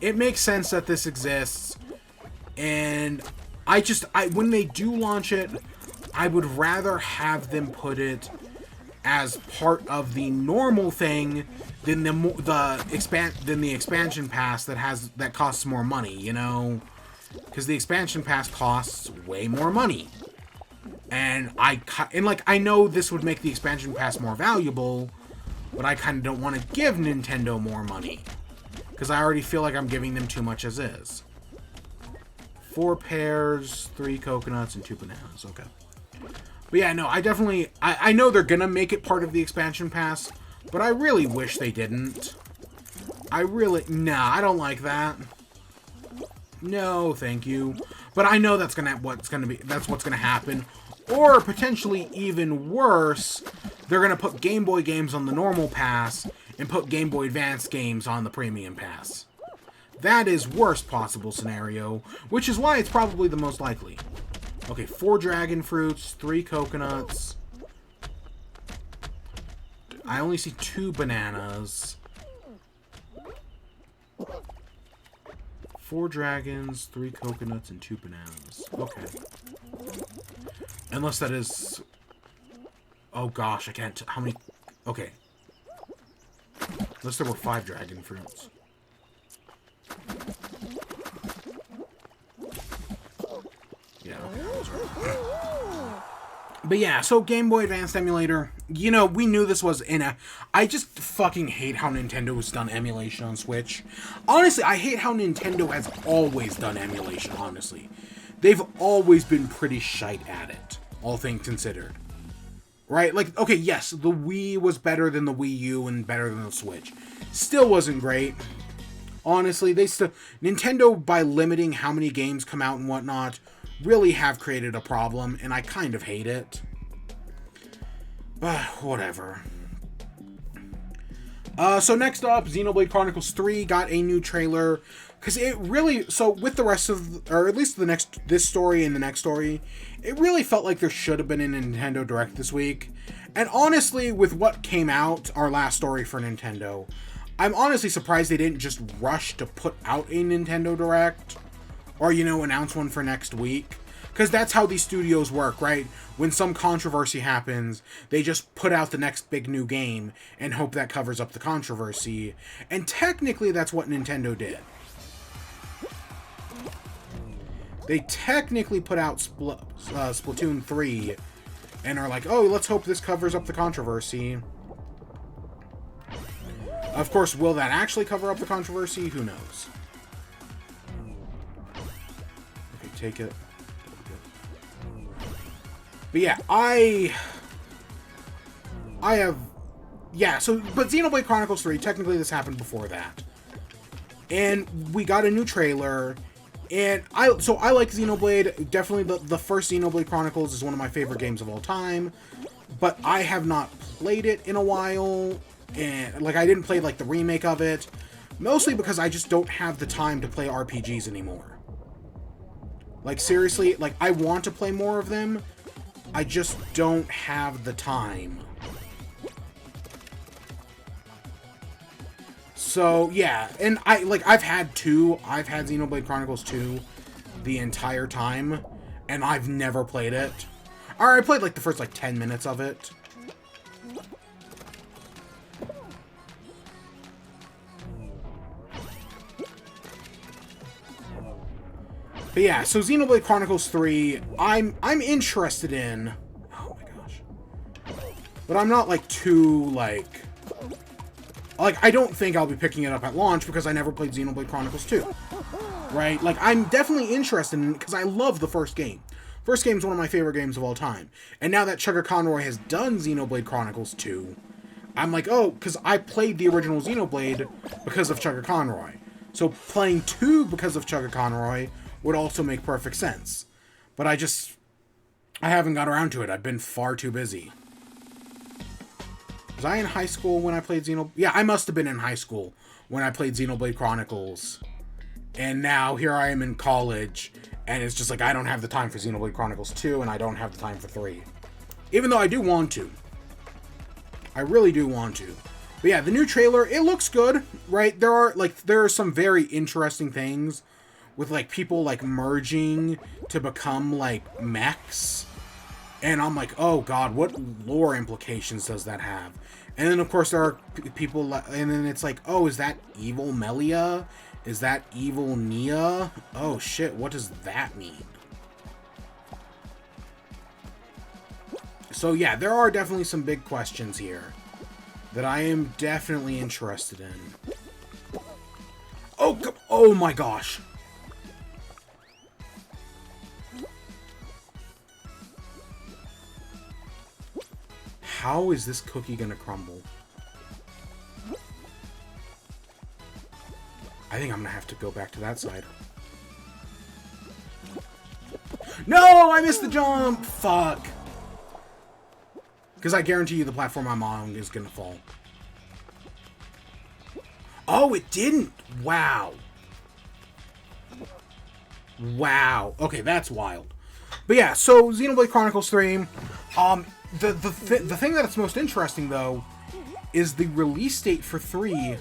it makes sense that this exists. And when they do launch it, I would rather have them put it as part of the normal thing than the expansion pass that costs more money, you know? Because the expansion pass costs way more money. And I know this would make the expansion pass more valuable, but I kind of don't want to give Nintendo more money. Because I already feel like I'm giving them too much as is. 4 pears, 3 coconuts, and 2 bananas. Okay. But yeah, no, I know they're gonna make it part of the expansion pass, but I really wish they didn't. I don't like that. No, thank you. But I know that's what's gonna happen. Or potentially even worse, they're gonna put Game Boy games on the normal pass and put Game Boy Advance games on the premium pass. That is worst possible scenario, which is why it's probably the most likely. Okay, 4 dragon fruits, 3 coconuts. I only see 2 bananas. 4 dragons, 3 coconuts, and 2 bananas. Okay. Unless that is... Oh gosh, I can't... How many... Okay. Unless there were 5 dragon fruits. Yeah, okay, that was right. But yeah, so Game Boy Advance emulator, you know, we knew this was I just fucking hate how Nintendo has done emulation on Switch. Honestly, I hate how Nintendo has always done emulation, honestly. They've always been pretty shite at it, all things considered. Right? Like, okay, yes, the Wii was better than the Wii U and better than the Switch. Still wasn't great. Honestly, Nintendo, by limiting how many games come out and whatnot, really have created a problem, and I kind of hate it. But, whatever. So next up, Xenoblade Chronicles 3 got a new trailer. Because it really... So, with the rest of... Or at least this story and the next story, it really felt like there should have been a Nintendo Direct this week. And honestly, with what came out, our last story for Nintendo, I'm honestly surprised they didn't just rush to put out a Nintendo Direct. Or, you know, announce one for next week. Because that's how these studios work, right? When some controversy happens, they just put out the next big new game and hope that covers up the controversy. And technically, that's what Nintendo did. They technically put out Splatoon 3 and are like, oh, let's hope this covers up the controversy. Of course, will that actually cover up the controversy? Who knows? Okay, take it. But yeah, I have... Yeah, so... But Xenoblade Chronicles 3, technically this happened before that. And we got a new trailer... And I like Xenoblade. Definitely the first Xenoblade Chronicles is one of my favorite games of all time. But I have not played it in a while. And like I didn't play like the remake of it. Mostly because I just don't have the time to play RPGs anymore. Like seriously, like I want to play more of them. I just don't have the time. So, yeah, and I've had Xenoblade Chronicles 2 the entire time, and I've never played it. Or I played, like, the first, 10 minutes of it. But yeah, so Xenoblade Chronicles 3, I'm interested in... Oh my gosh. But I'm not, too, I don't think I'll be picking it up at launch because I never played Xenoblade Chronicles 2. Right? I'm definitely interested in it because I love the first game. First game's one of my favorite games of all time. And now that Chugga Conroy has done Xenoblade Chronicles 2, I'm like, oh, because I played the original Xenoblade because of Chugga Conroy. So playing 2 because of Chugga Conroy would also make perfect sense. But I haven't got around to it. I've been far too busy. Was I in high school when I played Xenoblade? Yeah, I must have been in high school when I played Xenoblade Chronicles. And now here I am in college, and it's just I don't have the time for Xenoblade Chronicles 2, and I don't have the time for 3. Even though I do want to. I really do want to. But yeah, the new trailer, it looks good, right? There are some very interesting things with, people, merging to become, mechs. And I'm like, oh god, what lore implications does that have? And then, of course, there are people, and then it's like, oh, is that evil Melia? Is that evil Nia? Oh shit, what does that mean? So yeah, there are definitely some big questions here that I am definitely interested in. Oh my gosh. How is this cookie gonna crumble? I think I'm gonna have to go back to that side. No! I missed the jump! Fuck. Because I guarantee you the platform I'm on is gonna fall. Oh, it didn't! Wow. Wow. Okay, that's wild. But yeah, so Xenoblade Chronicles 3, the thing that's most interesting, though, is the release date for 3.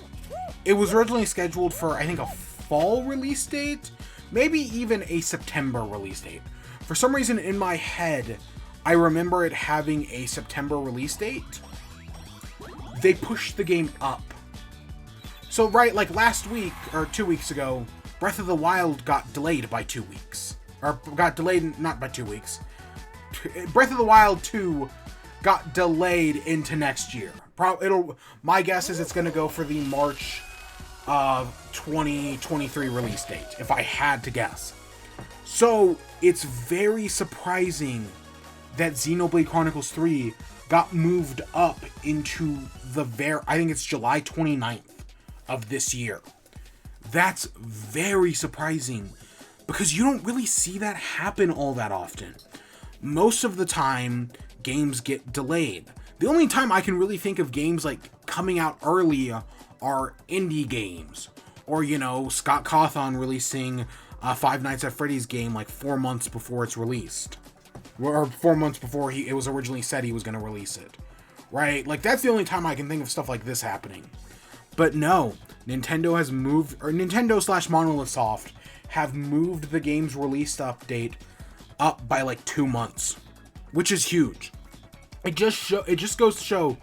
It was originally scheduled for, I think, a fall release date? Maybe even a September release date. For some reason, in my head, I remember it having a September release date. They pushed the game up. So, right, last week, or 2 weeks ago, Breath of the Wild got delayed by 2 weeks. Or got delayed, not by 2 weeks. Breath of the Wild 2 got delayed into next year. My guess is it's going to go for the March of 2023 release date, if I had to guess. So, it's very surprising that Xenoblade Chronicles 3 got moved up into I think it's July 29th of this year. That's very surprising, because you don't really see that happen all that often. Most of the time, games get delayed. The only time I can really think of games coming out early are indie games. Or, Scott Cawthon releasing a Five Nights at Freddy's game 4 months before it's released. Or 4 months before it was originally said he was going to release it. Right? That's the only time I can think of stuff like this happening. But no, Nintendo/Monolith Soft have moved the game's release update up by like 2 months, which is huge. It just goes to show,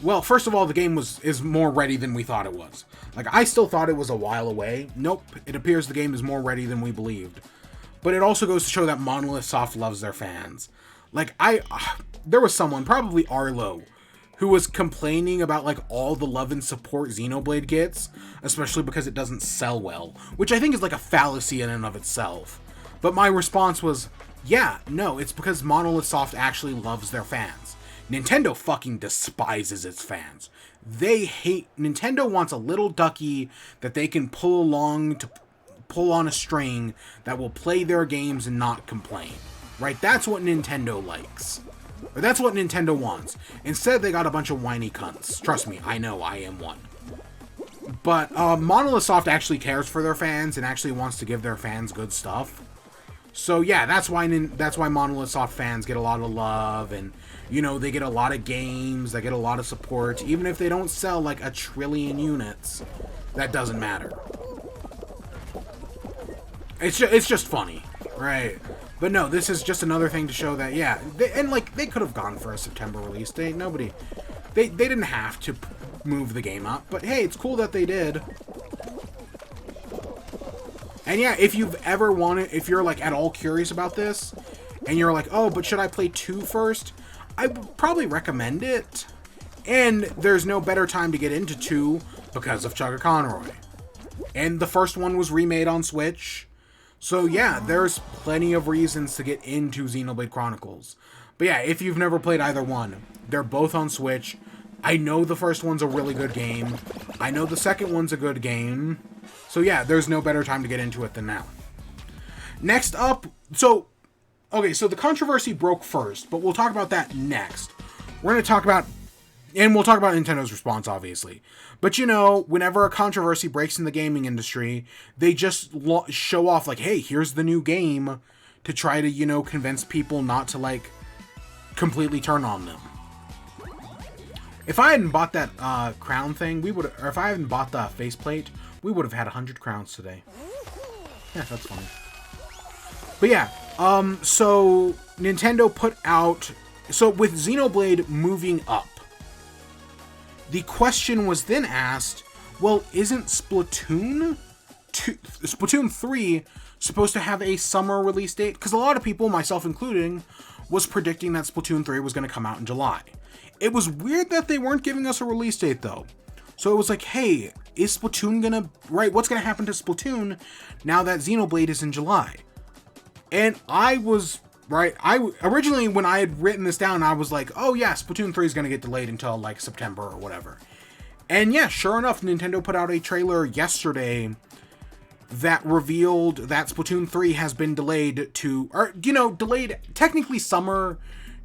well, first of all, the game is more ready than we thought it was. Like, I still thought it was a while away. Nope, it appears the game is more ready than we believed. But it also goes to show that Monolith Soft loves their fans. Like, there was someone, probably Arlo, who was complaining about, like, all the love and support Xenoblade gets, especially because it doesn't sell well, which I think is, like, a fallacy in and of itself. But my response was, yeah, no, it's because Monolith Soft actually loves their fans. Nintendo fucking despises its fans. Nintendo wants a little ducky that they can pull on a string that will play their games and not complain. Right? That's what Nintendo likes. Or that's what Nintendo wants. Instead, they got a bunch of whiny cunts. Trust me, I know, I am one. But Monolith Soft actually cares for their fans and actually wants to give their fans good stuff. So yeah, that's why Monolith Soft fans get a lot of love, and you know, they get a lot of games, they get a lot of support, even if they don't sell like 1 trillion units. That doesn't matter. It's just funny, right? But no, this is just another thing to show that, yeah, they could have gone for a September release date. They didn't have to move the game up, but hey, it's cool that they did. And yeah, if you're like at all curious about this, and you're like, oh, but should I play 2 first? I would probably recommend it. And there's no better time to get into 2 because of Chugga Conroy. And the first one was remade on Switch. So yeah, there's plenty of reasons to get into Xenoblade Chronicles. But yeah, if you've never played either one, they're both on Switch. I know the first one's a really good game. I know the second one's a good game. So yeah, there's no better time to get into it than now. Next up, so the controversy broke first, but we'll talk about that next. We're going to talk about, and we'll talk about Nintendo's response, obviously. But you know, whenever a controversy breaks in the gaming industry, they just show off like, hey, here's the new game, to try to, you know, convince people not to like completely turn on them. If I hadn't bought that crown thing, or if I hadn't bought the faceplate, we would have had 100 crowns today. Yeah, that's funny. But yeah, so Nintendo put out, so with Xenoblade moving up, the question was then asked, well, isn't Splatoon 3 supposed to have a summer release date? Because a lot of people, myself including, was predicting that Splatoon 3 was going to come out in July. It was weird that they weren't giving us a release date, though. So it was like, hey, is Splatoon gonna... Right, what's gonna happen to Splatoon now that Xenoblade is in July? And I was... Right, originally, when I had written this down, I was like, oh yeah, Splatoon 3 is gonna get delayed until, like, September or whatever. And yeah, sure enough, Nintendo put out a trailer yesterday that revealed that Splatoon 3 has been delayed to... Or, you know, delayed... Technically, summer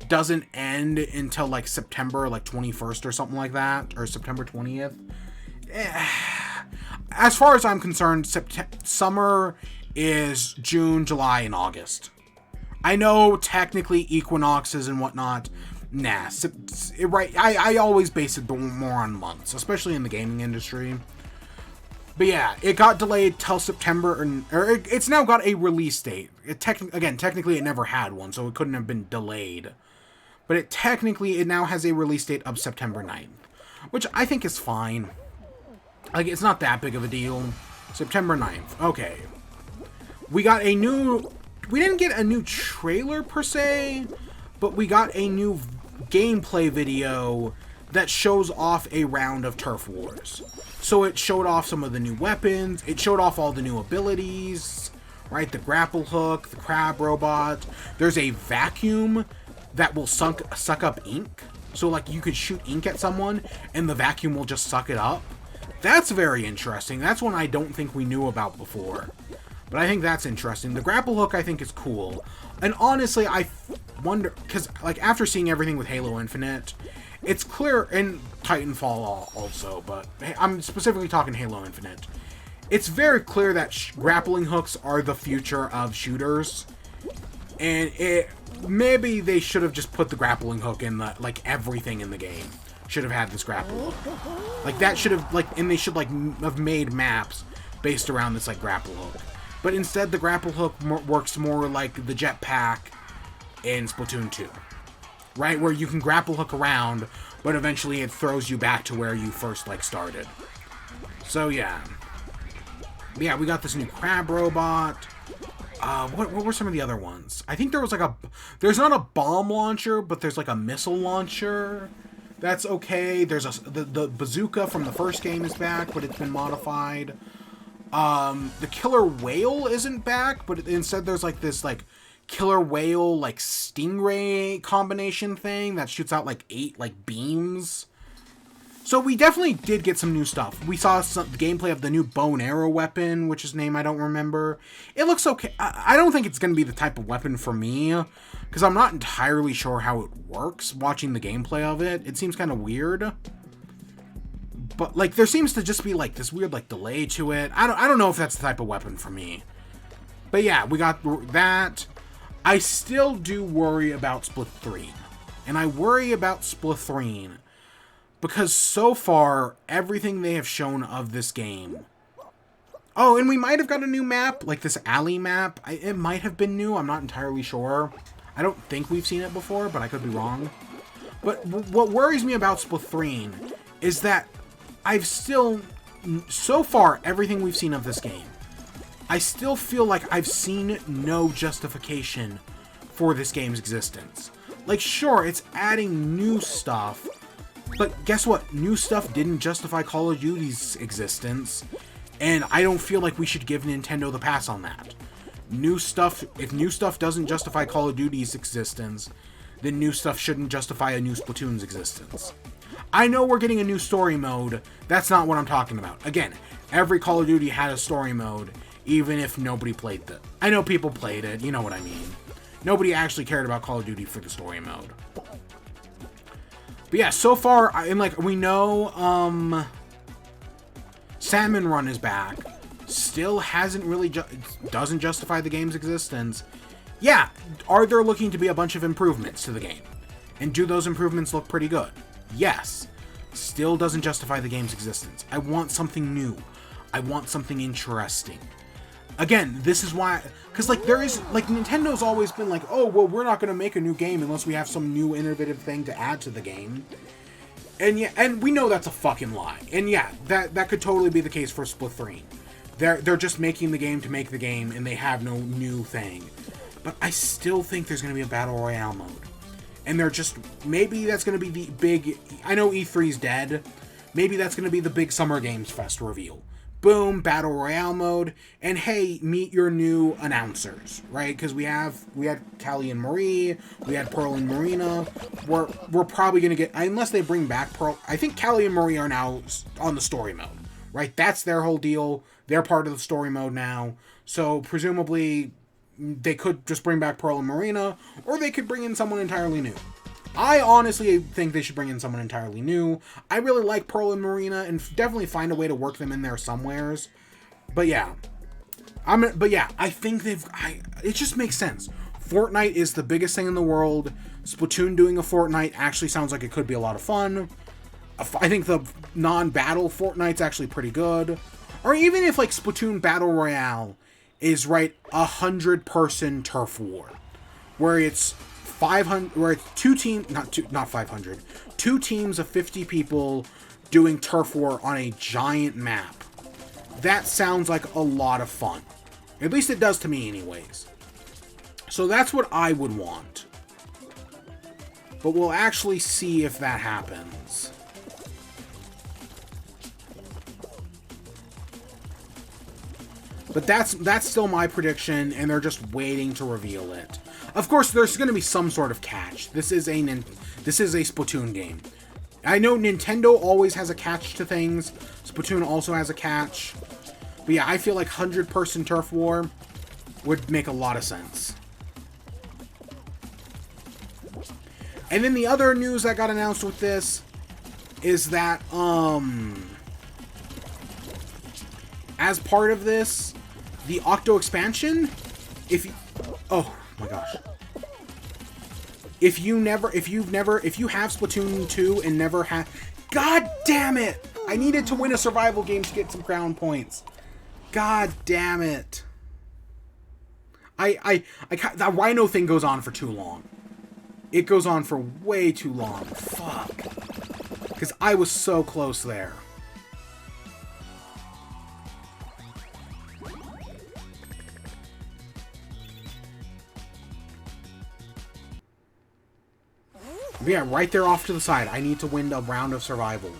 doesn't end until like September like 21st or something like that, or September 20th. As far as I'm concerned, summer is June, July, and August. I know technically equinoxes and whatnot. Nah, right? I always base it more on months, especially in the gaming industry. But yeah, it got delayed till September, it's now got a release date. Technically it never had one, so it couldn't have been delayed. But it now has a release date of September 9th, which I think is fine. Like, it's not that big of a deal. September 9th. Okay. We didn't get a new trailer per se, but we got a new gameplay video that shows off a round of Turf Wars. So it showed off some of the new weapons, it showed off all the new abilities, right? The grapple hook, the crab robot. There's a vacuum that will suck up ink. So like you could shoot ink at someone and the vacuum will just suck it up. That's very interesting. That's one I don't think we knew about before. But I think that's interesting. The grapple hook I think is cool. And honestly, I wonder, because like after seeing everything with Halo Infinite, it's clear, and Titanfall also, but I'm specifically talking Halo Infinite. It's very clear that grappling hooks are the future of shooters. And maybe they should have just put the grappling hook in everything in the game should have had this grapple hook. Like that should have, and they should have made maps based around this grapple hook. but instead the grapple hook works more like the jetpack in Splatoon 2. Right? Where you can grapple hook around, but eventually it throws you back to where you first, like, started. So, yeah. But yeah, we got this new crab robot. What were some of the other ones? I think there was, like, there's not a bomb launcher, but there's, like, a missile launcher. That's okay. There's the bazooka from the first game is back, but it's been modified. The killer whale isn't back, but instead there's, like, this, like, killer whale, like, stingray combination thing that shoots out, like, 8, like, beams. So we definitely did get some new stuff. We saw some gameplay of the new bow and arrow weapon, which is name I don't remember. It looks okay. I don't think it's going to be the type of weapon for me, because I'm not entirely sure how it works watching the gameplay of it. It seems kind of weird. But, like, there seems to just be, like, this weird, like, delay to it. I don't know if that's the type of weapon for me. But yeah, we got that. I still do worry about Splatoon. And I worry about Splatoon because so far, everything they have shown of this game... Oh, and we might have got a new map, like this alley map. It might have been new, I'm not entirely sure. I don't think we've seen it before, but I could be wrong. But what worries me about Splatoon is that I've still... So far, everything we've seen of this game, I still feel like I've seen no justification for this game's existence. Like, sure, it's adding new stuff, but guess what? New stuff didn't justify Call of Duty's existence, and I don't feel like we should give Nintendo the pass on that. New stuff, if new stuff doesn't justify Call of Duty's existence, then new stuff shouldn't justify a new Splatoon's existence. I know we're getting a new story mode, that's not what I'm talking about. Again, every Call of Duty had a story mode, even if nobody played it. I know people played it, you know what I mean. Nobody actually cared about Call of Duty for the story mode. But yeah, so far, and like, we know, Salmon Run is back. Still hasn't really, doesn't justify the game's existence. Yeah, are there looking to be a bunch of improvements to the game? And do those improvements look pretty good? Yes. Still doesn't justify the game's existence. I want something new. I want something interesting. Again, this is why, because, like, there is, like, Nintendo's always been like, oh, well, we're not going to make a new game unless we have some new innovative thing to add to the game. And yeah, and we know that's a fucking lie. And yeah, that could totally be the case for Splatoon. They're just making the game to make the game, and they have no new thing. But I still think there's going to be a Battle Royale mode. And they're just, maybe that's going to be the big, I know E3's dead, maybe that's going to be the big Summer Games Fest reveal. Boom, Battle Royale mode, and hey, meet your new announcers, right? Because we had Callie and Marie, we had Pearl and Marina. We're probably gonna get, unless they bring back Pearl. I think Callie and Marie are now on the story mode, right? That's their whole deal. They're part of the story mode now, so presumably they could just bring back Pearl and Marina, or they could bring in someone entirely new. I honestly think they should bring in someone entirely new. I really like Pearl and Marina, and definitely find a way to work them in there somewheres. But yeah, I think it just makes sense. Fortnite is the biggest thing in the world. Splatoon doing a Fortnite actually sounds like it could be a lot of fun. I think the non-battle Fortnite's actually pretty good. Or even if, like, Splatoon Battle Royale is, right, 100-person turf war, where it's 500, where it's two teams of 50 people doing turf war on a giant map. That sounds like a lot of fun. At least it does to me anyways. So that's what I would want. But we'll actually see if that happens. But that's still my prediction, and they're just waiting to reveal it. Of course, there's going to be some sort of catch. This is a Splatoon game. I know Nintendo always has a catch to things. Splatoon also has a catch. But yeah, I feel like 100-person turf war would make a lot of sense. And then the other news that got announced with this is that, as part of this, the Octo expansion, oh my gosh. If you have Splatoon 2 and never have, god damn it! I needed to win a survival game to get some crown points. God damn it. That Rhino thing goes on for too long. It goes on for way too long. Fuck. Because I was so close there. But yeah, right there off to the side. I need to win a round of survival.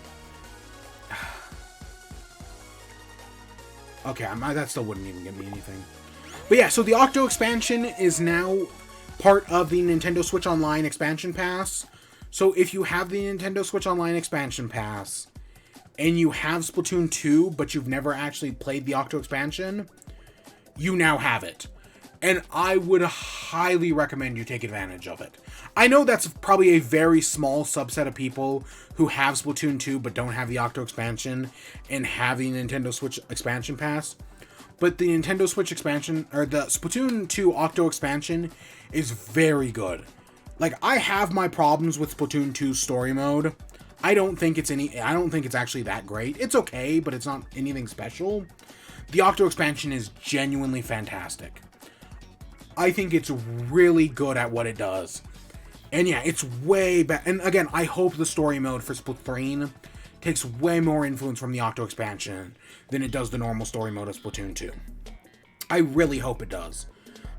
Okay, that still wouldn't even give me anything. But yeah, so the Octo expansion is now part of the Nintendo Switch Online expansion pass. So if you have the Nintendo Switch Online expansion pass, and you have Splatoon 2, but you've never actually played the Octo expansion, you now have it. And I would highly recommend you take advantage of it. I know that's probably a very small subset of people who have Splatoon 2 but don't have the Octo expansion and have the Nintendo Switch expansion pass. But the Nintendo Switch expansion, or the Splatoon 2 Octo expansion, is very good. Like, I have my problems with Splatoon 2 story mode. I don't think it's actually that great. It's okay, but it's not anything special. The Octo expansion is genuinely fantastic. I think it's really good at what it does. And yeah, it's way better. And again, I hope the story mode for Splatoon takes way more influence from the Octo expansion than it does the normal story mode of Splatoon 2. I really hope it does.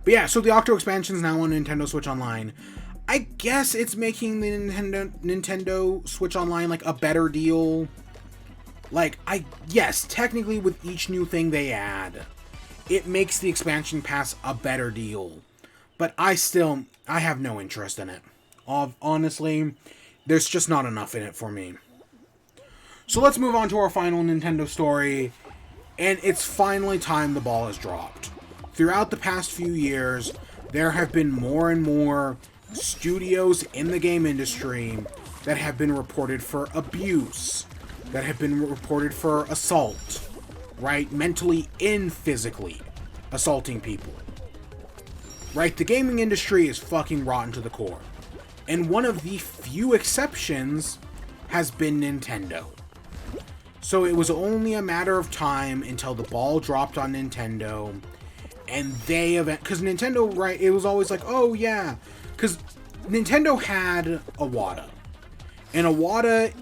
But yeah, so the Octo expansion is now on Nintendo Switch Online. I guess it's making the Nintendo Switch Online like a better deal. Like, yes, technically with each new thing they add, it makes the expansion pass a better deal. But I have no interest in it. Honestly, there's just not enough in it for me. So let's move on to our final Nintendo story. And it's finally time the ball has dropped. Throughout the past few years, there have been more and more studios in the game industry that have been reported for abuse, that have been reported for assault, right? Mentally and physically assaulting people. Right? The gaming industry is fucking rotten to the core. And one of the few exceptions has been Nintendo. So it was only a matter of time until the ball dropped on Nintendo, and because Nintendo, right, it was always like, oh yeah, because Nintendo had Iwata, and Iwata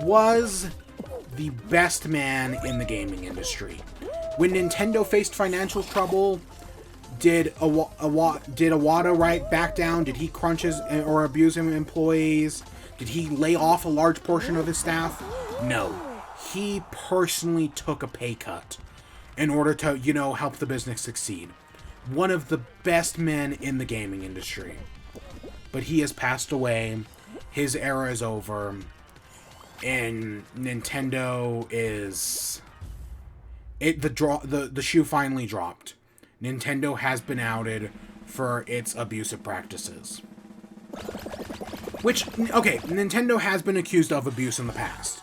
was the best man in the gaming industry. When Nintendo faced financial trouble, did Iwata, right, back down? Did he crunch his or abuse his employees? Did he lay off a large portion of his staff? No. He personally took a pay cut in order to, help the business succeed. One of the best men in the gaming industry. But he has passed away. His era is over. And Nintendo is... The shoe finally dropped. Nintendo has been outed for its abusive practices. Which, okay, Nintendo has been accused of abuse in the past.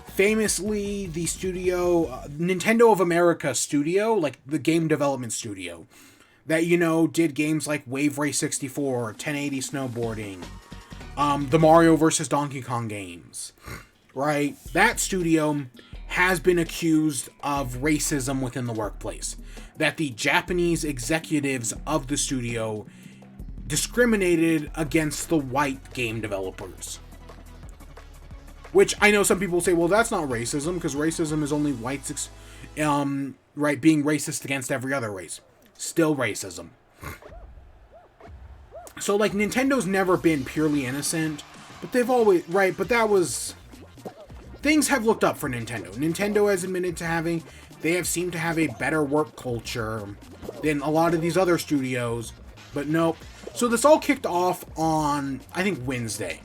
Famously, the studio, Nintendo of America studio, like the game development studio, that, did games like Wave Race 64, 1080 Snowboarding, the Mario vs. Donkey Kong games, right? That studio has been accused of racism within the workplace. That the Japanese executives of the studio discriminated against the white game developers. Which I know some people say, well, that's not racism, because racism is only whites, right, being racist against every other race. Still racism. So, like, Nintendo's never been purely innocent, but they've always, right, but that was... Things have looked up for Nintendo. Nintendo has admitted to they have seemed to have a better work culture than a lot of these other studios, but nope. So this all kicked off on, I think, Wednesday.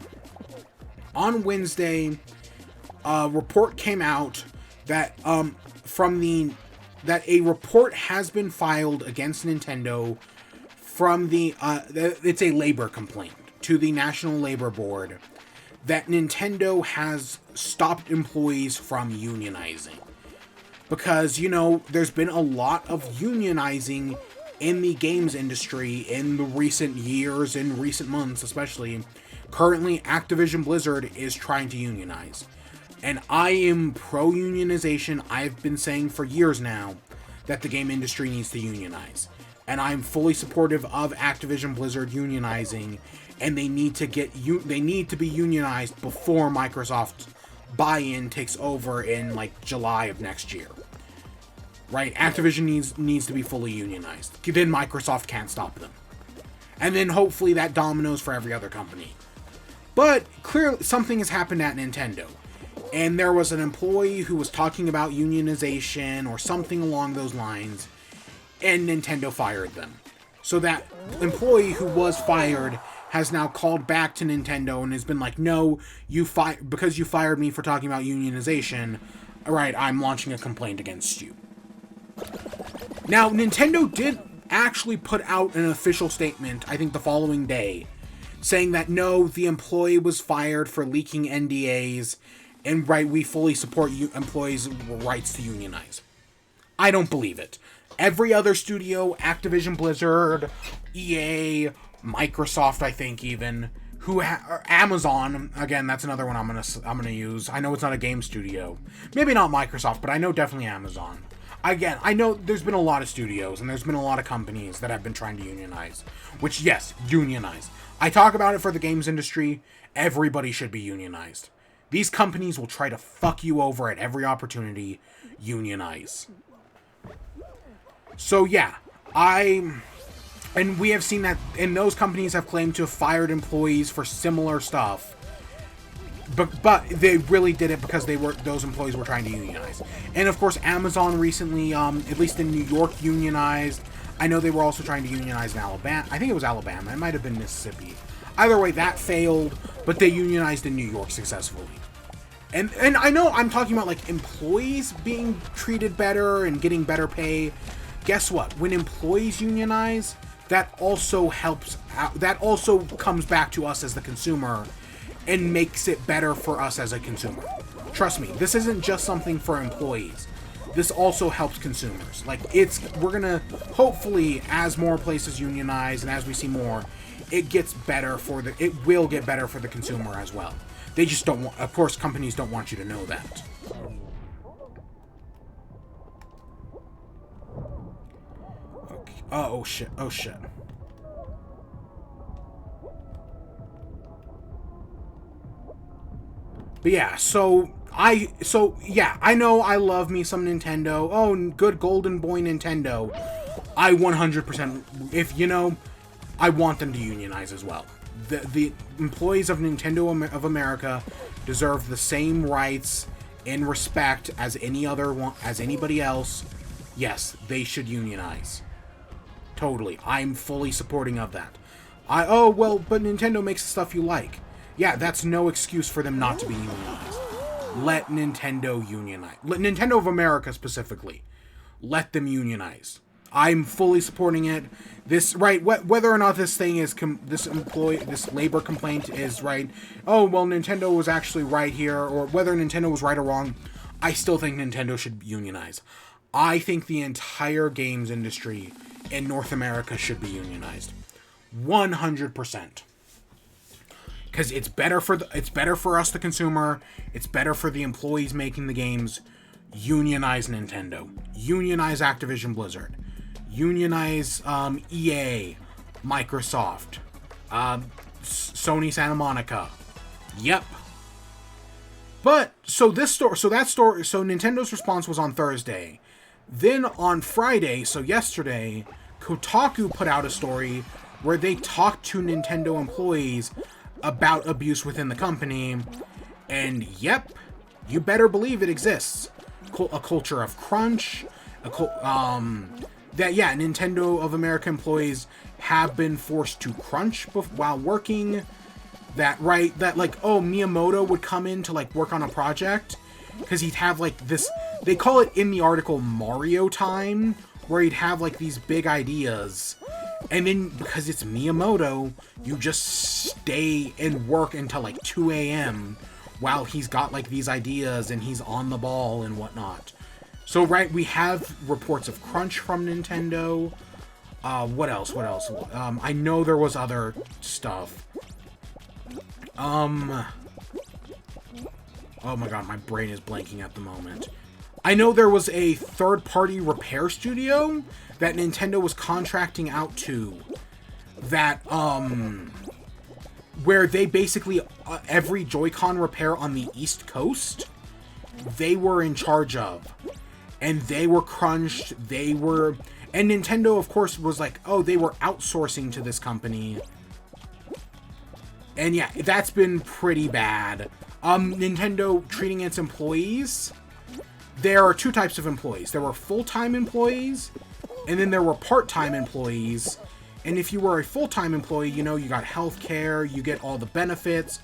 On Wednesday, a report came out that that a report has been filed against Nintendo from it's a labor complaint to the National Labor Board that Nintendo has stopped employees from unionizing. Because, there's been a lot of unionizing in the games industry in the recent years, in recent months especially. Currently, Activision Blizzard is trying to unionize. And I am pro-unionization. I've been saying for years now that the game industry needs to unionize. and I'm fully supportive of Activision Blizzard unionizing, and they need to be unionized before Microsoft buy-in takes over in like July of next year. Right? Activision needs to be fully unionized. Then Microsoft can't stop them. And then hopefully that dominoes for every other company. But clearly something has happened at Nintendo. And there was an employee who was talking about unionization or something along those lines, and Nintendo fired them. So that employee who was fired has now called back to Nintendo and has been like, no, because you fired me for talking about unionization, alright, I'm launching a complaint against you. Now, Nintendo did actually put out an official statement, I think the following day, saying that no, the employee was fired for leaking NDAs, and right, we fully support employees' rights to unionize. I don't believe it. Every other studio, Activision Blizzard, EA, Microsoft, I think even, or Amazon, again, that's another one I'm gonna use. I know it's not a game studio. Maybe not Microsoft, but I know definitely Amazon. Again, I know there's been a lot of studios, and there's been a lot of companies that have been trying to unionize. Which, yes, unionize. I talk about it for the games industry. Everybody should be unionized. These companies will try to fuck you over at every opportunity. Unionize. So yeah, and we have seen that, and those companies have claimed to have fired employees for similar stuff. But they really did it because those employees were trying to unionize. And of course, Amazon recently, at least in New York, unionized. I know they were also trying to unionize in Alabama. I think it was Alabama. It might have been Mississippi. Either way, that failed, but they unionized in New York successfully. And I know I'm talking about like employees being treated better and getting better pay. Guess what? When employees unionize, that also helps out. That also comes back to us as the consumer and makes it better for us as a consumer. Trust me, this isn't just something for employees. This also helps consumers. Like, we're gonna, hopefully, as more places unionize and as we see more, it will get better for the consumer as well. They just don't want, of course, companies don't want you to know that. Okay. Oh shit, oh shit. But yeah, I know I love me some Nintendo. Oh, good golden boy Nintendo. I 100%, I want them to unionize as well. The employees of Nintendo of America deserve the same rights and respect as anybody else. Yes, they should unionize. Totally. I'm fully supporting of that. But Nintendo makes the stuff you like. Yeah, that's no excuse for them not to be unionized. Let Nintendo unionize. Let Nintendo of America specifically. Let them unionize. I'm fully supporting it. Whether or not this thing is this labor complaint is right. Oh, well, Nintendo was actually right here, or whether Nintendo was right or wrong, I still think Nintendo should unionize. I think the entire games industry in North America should be unionized. 100%. Because it's better for us, the consumer. It's better for the employees making the games. Unionize Nintendo. Unionize Activision Blizzard. Unionize EA, Microsoft, Sony Santa Monica. Yep. But so Nintendo's response was on Thursday. Then on Friday, so yesterday, Kotaku put out a story where they talked to Nintendo employees about abuse within the company, and yep, you better believe it exists. A culture of crunch, Nintendo of America employees have been forced to crunch while working. Miyamoto would come in to work on a project because he'd have this, they call it in the article Mario time, where he'd have these big ideas. And then, because it's Miyamoto, you just stay and work until 2 a.m. while he's got these ideas and he's on the ball and whatnot. So, we have reports of crunch from Nintendo. What else? I know there was other stuff. Oh my god, my brain is blanking at the moment. I know there was a third-party repair studio that Nintendo was contracting out to that, where they basically, every Joy-Con repair on the East Coast, they were in charge of. And they were crunched, and Nintendo, of course, was like, oh, they were outsourcing to this company. And yeah, that's been pretty bad. Nintendo treating its employees, there are two types of employees. There were full-time employees, and then there were part-time employees. And if you were a full-time employee, you know, you got healthcare, you get all the benefits.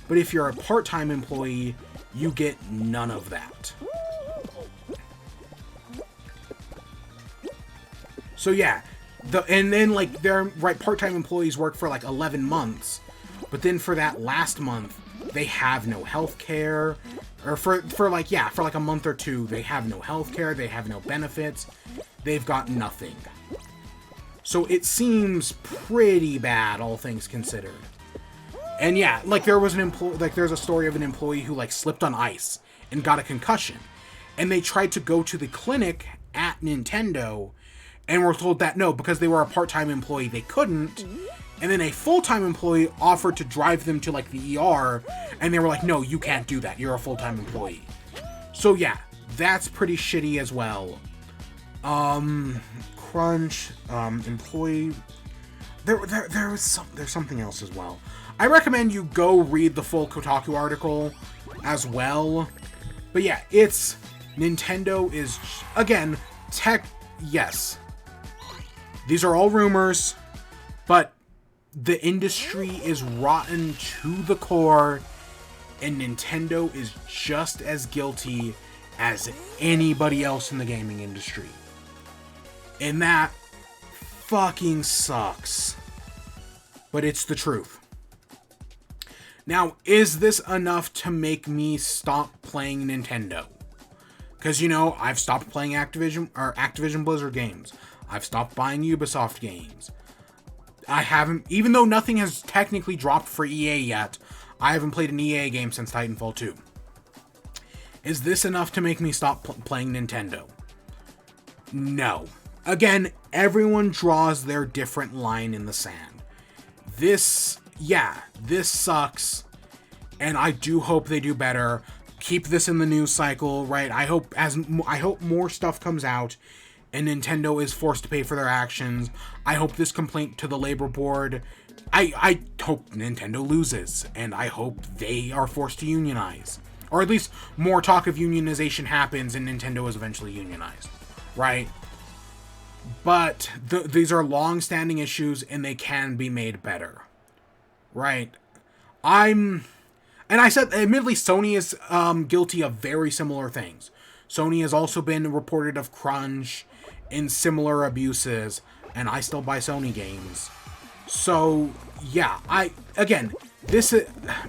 But if you're a part-time employee, you get none of that. So yeah, and then like their part-time employees work for like 11 months, but then for that last month, they have no healthcare, or for like a month or two, they have no healthcare, they have no benefits, they've got nothing. So it seems pretty bad, all things considered. And yeah, like there's a story of an employee who like slipped on ice and got a concussion, and they tried to go to the clinic at Nintendo, and were told that no, because they were a part-time employee, they couldn't. And then a full-time employee offered to drive them to like the ER, and they were like, no, you can't do that, you're a full-time employee. So yeah, that's pretty shitty as well. Crunch, employee, there's something else as well. I recommend you go read the full Kotaku article as well. But yeah, Nintendo is, again, yes. These are all rumors, but the industry is rotten to the core, and Nintendo is just as guilty as anybody else in the gaming industry. And that fucking sucks. But it's the truth. Now, is this enough to make me stop playing Nintendo? Because, you know, I've stopped playing Activision Blizzard games. I've stopped buying Ubisoft games. I haven't, even though nothing has technically dropped for EA yet, I haven't played an EA game since Titanfall 2. Is this enough to make me stop playing Nintendo? No. Again, everyone draws their different line in the sand. This sucks, and I do hope they do better. Keep this in the news cycle, right? I hope more stuff comes out and Nintendo is forced to pay for their actions. I hope this complaint to the labor board, I hope Nintendo loses, and I hope they are forced to unionize. Or at least more talk of unionization happens and Nintendo is eventually unionized, right? But these are long-standing issues and they can be made better, right? And I said, admittedly, Sony is guilty of very similar things. Sony has also been reported of crunch and similar abuses, and I still buy Sony games. So, yeah,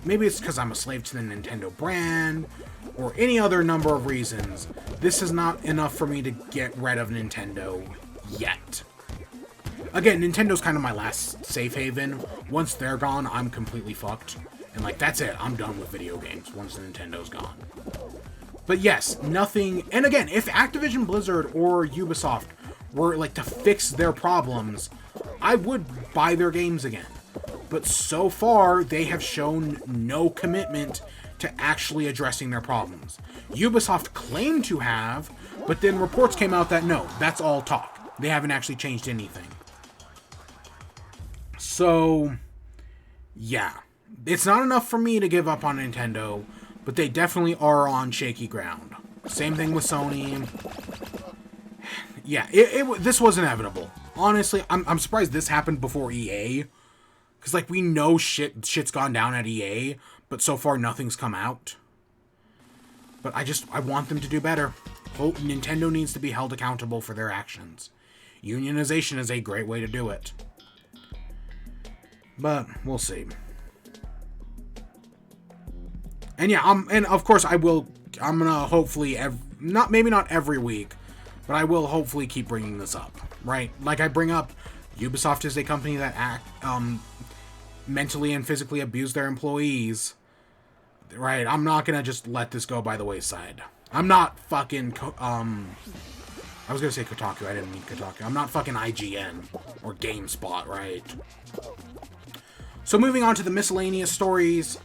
maybe it's because I'm a slave to the Nintendo brand, or any other number of reasons. This is not enough for me to get rid of Nintendo yet. Again, Nintendo's kind of my last safe haven. Once they're gone, I'm completely fucked. And like, that's it. I'm done with video games once Nintendo's gone. But yes, nothing... And again, if Activision Blizzard or Ubisoft were like to fix their problems, I would buy their games again. But so far, they have shown no commitment to actually addressing their problems. Ubisoft claimed to have, but then reports came out that no, that's all talk. They haven't actually changed anything. So, yeah. It's not enough for me to give up on Nintendo, but they definitely are on shaky ground. Same thing with Sony. Yeah, this was inevitable. Honestly, I'm surprised this happened before EA. Because, like, we know shit's gone down at EA, but so far nothing's come out. But I want them to do better. Nintendo needs to be held accountable for their actions. Unionization is a great way to do it. But, we'll see. And yeah, and of course I'm gonna hopefully, maybe not every week, but I will hopefully keep bringing this up, right? Like I bring up, Ubisoft is a company that mentally and physically abuse their employees, right? I'm not gonna just let this go by the wayside. I'm not fucking, I was gonna say Kotaku, I didn't mean Kotaku. I'm not fucking IGN or GameSpot, right? So moving on to the miscellaneous stories,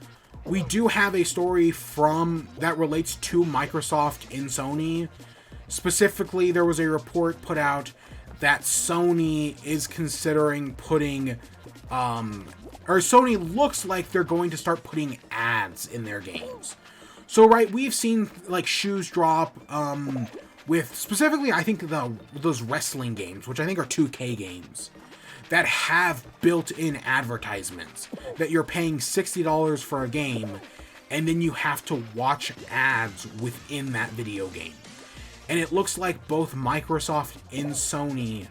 we do have a story that relates to Microsoft and Sony. Specifically, there was a report put out that Sony is considering putting, or Sony looks like they're going to start putting ads in their games. So, right, we've seen, like, shoes drop, with, specifically, I think, those wrestling games, which I think are 2K games, that have built-in advertisements, that you're paying $60 for a game, and then you have to watch ads within that video game. And it looks like both Microsoft and Sony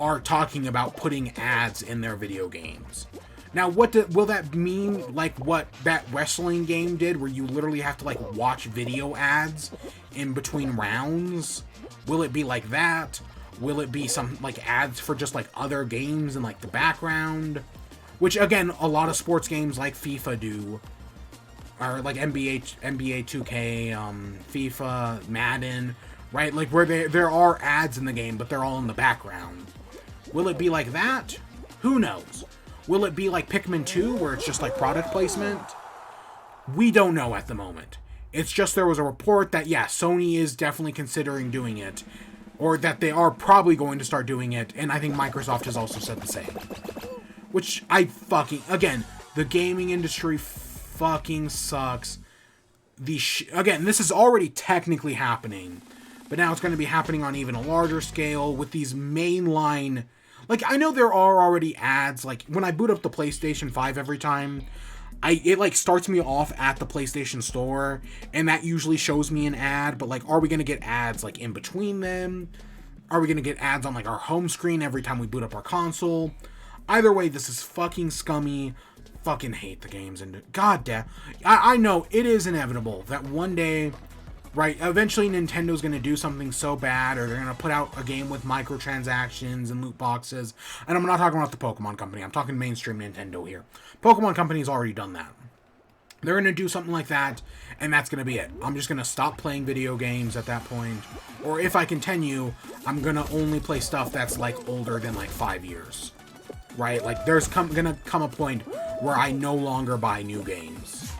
are talking about putting ads in their video games. Now, will that mean, like, what that wrestling game did, where you literally have to, like, watch video ads in between rounds? Will it be like that? Will it be some, like, ads for just, like, other games in, like, the background? Which, again, a lot of sports games like FIFA do. Or, like, NBA 2K, FIFA, Madden, right? Like, where there are ads in the game, but they're all in the background. Will it be like that? Who knows? Will it be like Pikmin 2, where it's just, like, product placement? We don't know at the moment. It's just there was a report that, yeah, Sony is definitely considering doing it. Or that they are probably going to start doing it, and I think Microsoft has also said the same. Which again, the gaming industry fucking sucks. Again, this is already technically happening, but now it's going to be happening on even a larger scale with these mainline... Like, I know there are already ads, like, when I boot up the PlayStation 5 every time, it, like, starts me off at the PlayStation Store, and that usually shows me an ad, but, like, are we gonna get ads, like, in between them? Are we gonna get ads on, like, our home screen every time we boot up our console? Either way, this is fucking scummy. Fucking hate the games, and god damn. I know, it is inevitable that one day, right, eventually Nintendo's gonna do something so bad, or they're gonna put out a game with microtransactions and loot boxes, and I'm not talking about the Pokemon Company, I'm talking mainstream Nintendo here. Pokemon Company's already done that. They're gonna do something like that, and that's gonna be it. I'm just gonna stop playing video games at that point, or if I continue, I'm gonna only play stuff that's, like, older than, like, 5 years. Right? Like, there's gonna come a point where I no longer buy new games.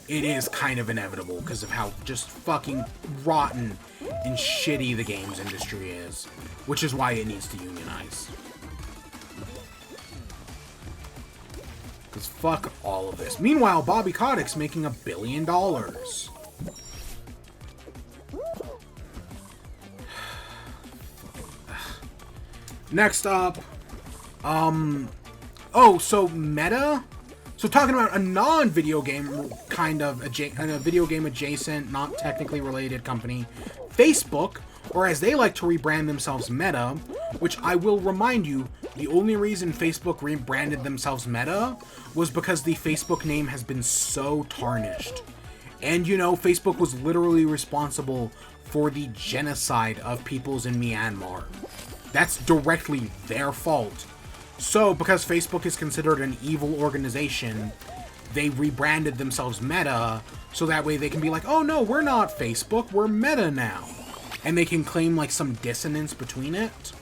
It is kind of inevitable because of how just fucking rotten and shitty the games industry is, which is why it needs to unionize. Because fuck all of this. Meanwhile, Bobby Kotick's making $1 billion. Next up, so Meta? So talking about a non-video game kind of a video game adjacent, not technically related company, Facebook, or as they like to rebrand themselves, Meta, which I will remind you, the only reason Facebook rebranded themselves Meta was because the Facebook name has been so tarnished. And you know, Facebook was literally responsible for the genocide of peoples in Myanmar. That's directly their fault. So, because Facebook is considered an evil organization, they rebranded themselves Meta, so that way they can be like, oh no, we're not Facebook, we're Meta now. And they can claim, like, some dissonance between it.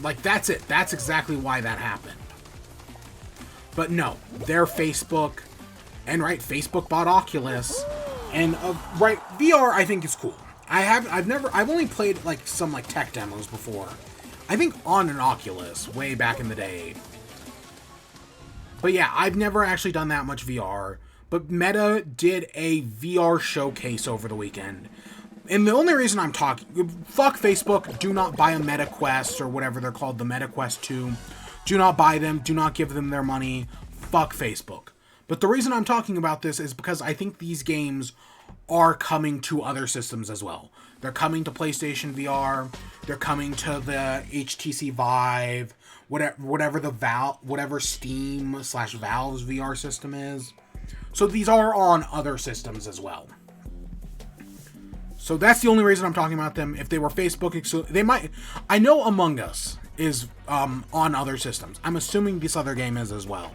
Like, that's it. That's exactly why that happened. But no, they're Facebook, and right, Facebook bought Oculus, and right, VR I think is cool. I've only played, like, some, like, tech demos before. I think on an Oculus, way back in the day. But yeah, I've never actually done that much VR. But Meta did a VR showcase over the weekend. And the only reason I'm talking... Fuck Facebook, do not buy a Meta Quest, or whatever they're called, the Meta Quest 2. Do not buy them, do not give them their money. Fuck Facebook. But the reason I'm talking about this is because I think these games are coming to other systems as well. They're coming to PlayStation VR. They're coming to the HTC Vive, whatever Steam/Valve's VR system is. So these are on other systems as well. So that's the only reason I'm talking about them. If they were Facebook, they might. I know Among Us is on other systems. I'm assuming this other game is as well.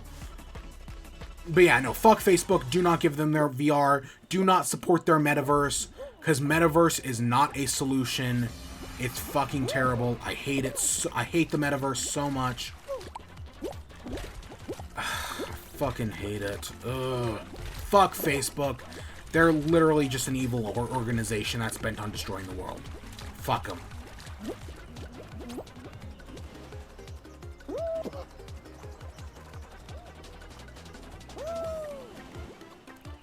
But yeah, no, fuck Facebook. Do not give them their VR. Do not support their metaverse. Because Metaverse is not a solution. It's fucking terrible. I hate it. I hate the Metaverse so much. I fucking hate it. Ugh. Fuck Facebook. They're literally just an evil organization that's bent on destroying the world. Fuck them.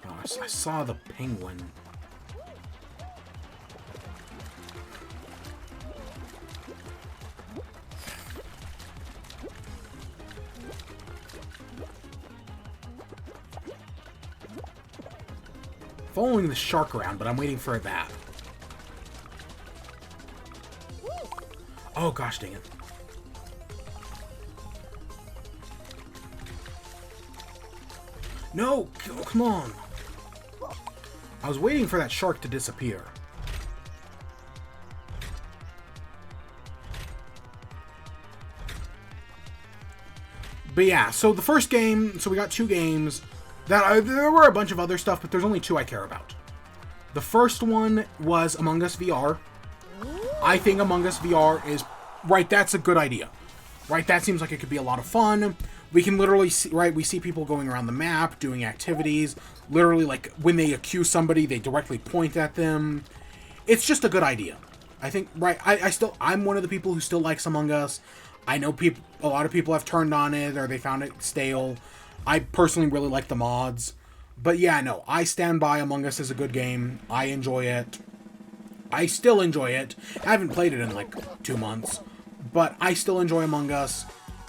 Oh, I saw the penguin. Following the shark around, but I'm waiting for that. Oh, gosh dang it. No! Come on! I was waiting for that shark to disappear. But yeah, so the first game, so we got 2 games. There were a bunch of other stuff, but there's only 2 I care about. The first one was Among Us VR. I think Among Us VR is... Right, that's a good idea. Right, that seems like it could be a lot of fun. We can literally see... Right, we see people going around the map, doing activities. Literally, like, when they accuse somebody, they directly point at them. It's just a good idea. I think... Right, I'm one of the people who still likes Among Us. I know a lot of people have turned on it, or they found it stale. I personally really like the mods. But yeah, no, I stand by Among Us as a good game. I enjoy it. I still enjoy it. I haven't played it in like 2 months. But I still enjoy Among Us.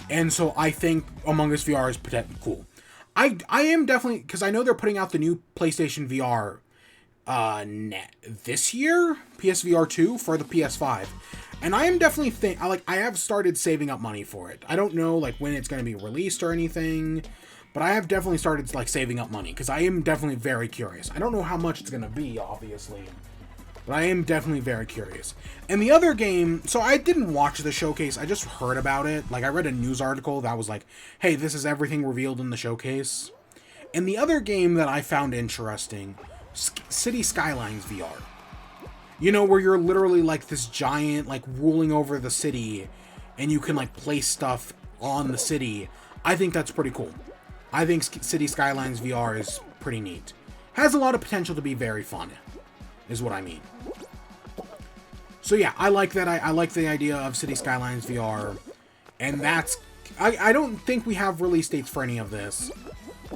And so I think Among Us VR is cool. I am definitely... Because I know they're putting out the new PlayStation VR this year? PSVR 2 for the PS5. And I am definitely I have started saving up money for it. I don't know like when it's going to be released or anything. But I have definitely started, like, saving up money, because I am definitely very curious. I don't know how much it's going to be, obviously, but I am definitely very curious. And the other game, so I didn't watch the showcase, I just heard about it. Like, I read a news article that was like, hey, this is everything revealed in the showcase. And the other game that I found interesting, City Skylines VR. You know, where you're literally, like, this giant, like, ruling over the city, and you can, like, place stuff on the city. I think that's pretty cool. I think City Skylines VR is pretty neat. Has a lot of potential to be very fun, is what I mean. So yeah, I like that. I like the idea of City Skylines VR. And that's... I don't think we have release dates for any of this.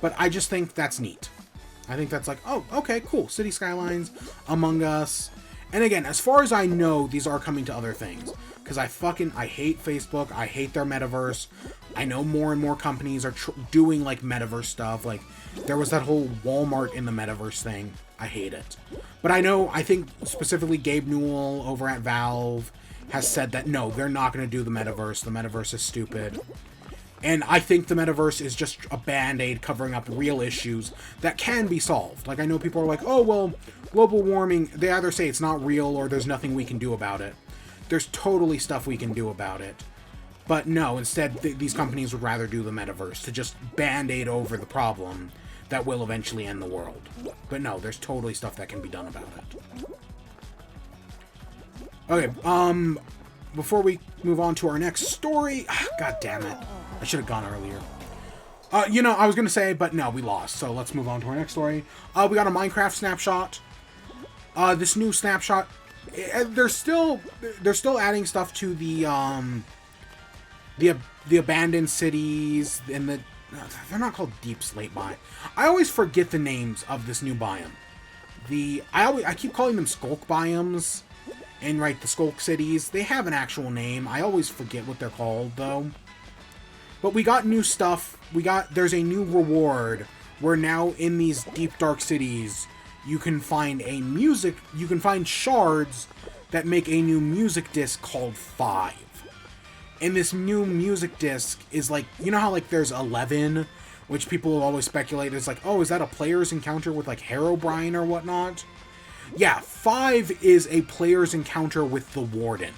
But I just think that's neat. I think that's like, oh, okay, cool. City Skylines, Among Us. And again, as far as I know, these are coming to other things. Because I hate Facebook. I hate their metaverse. I know more and more companies are doing, like, metaverse stuff. Like, there was that whole Walmart in the metaverse thing. I hate it. But I think specifically Gabe Newell over at Valve has said that, no, they're not going to do the metaverse. The metaverse is stupid. And I think the metaverse is just a band-aid covering up real issues that can be solved. Like, I know people are like, oh, well, global warming, they either say it's not real or there's nothing we can do about it. There's totally stuff we can do about it. But no, instead, these companies would rather do the metaverse to just band-aid over the problem that will eventually end the world. But no, there's totally stuff that can be done about it. Okay, before we move on to our next story... God damn it. I should have gone earlier. You know, I was going to say, but no, we lost. So let's move on to our next story. We got a Minecraft snapshot. This new snapshot... They're still adding stuff to the abandoned cities and they're not called Deep Slate biome. I always forget the names of this new biome. I keep calling them Skulk biomes, and right, the Skulk cities. They have an actual name. I always forget what they're called though. But we got new stuff. There's a new reward where now in these deep dark cities you can find shards that make a new music disc called 5. And this new music disc is like, you know how like there's 11, which people will always speculate is like, oh, is that a player's encounter with like Herobrine or whatnot? Yeah, 5 is a player's encounter with the Warden.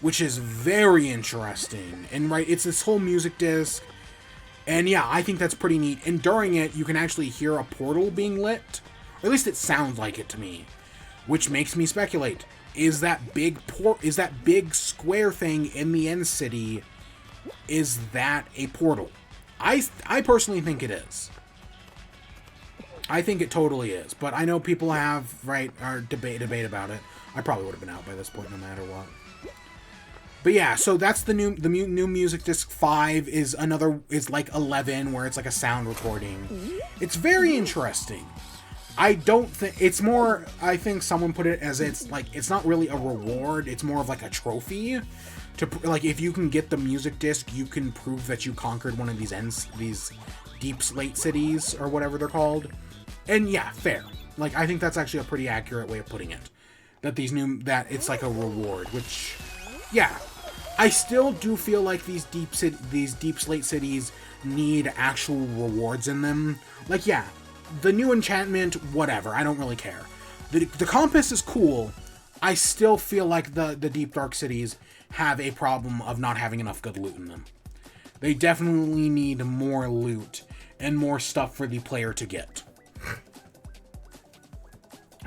Which is very interesting. And right, it's this whole music disc. And yeah, I think that's pretty neat. And during it, you can actually hear a portal being lit. Or at least it sounds like it to me. Which makes me speculate. Is that big square thing in the end city, is that a portal? I personally think it is. I think it totally is. But I know people have, are debate about it. I probably would have been out by this point no matter what. But yeah, so that's the new music disc. 5 is like 11, where it's like a sound recording. It's very interesting. I don't think it's more. I think someone put it as it's not really a reward. It's more of like a trophy. If you can get the music disc, you can prove that you conquered one of these deep slate cities or whatever they're called. And yeah, fair. I think that's actually a pretty accurate way of putting it. That it's like a reward, which, yeah. I still do feel like these deep slate cities need actual rewards in them. Yeah, the new enchantment, whatever, I don't really care. The compass is cool. I still feel like the deep dark cities have a problem of not having enough good loot in them. They definitely need more loot and more stuff for the player to get.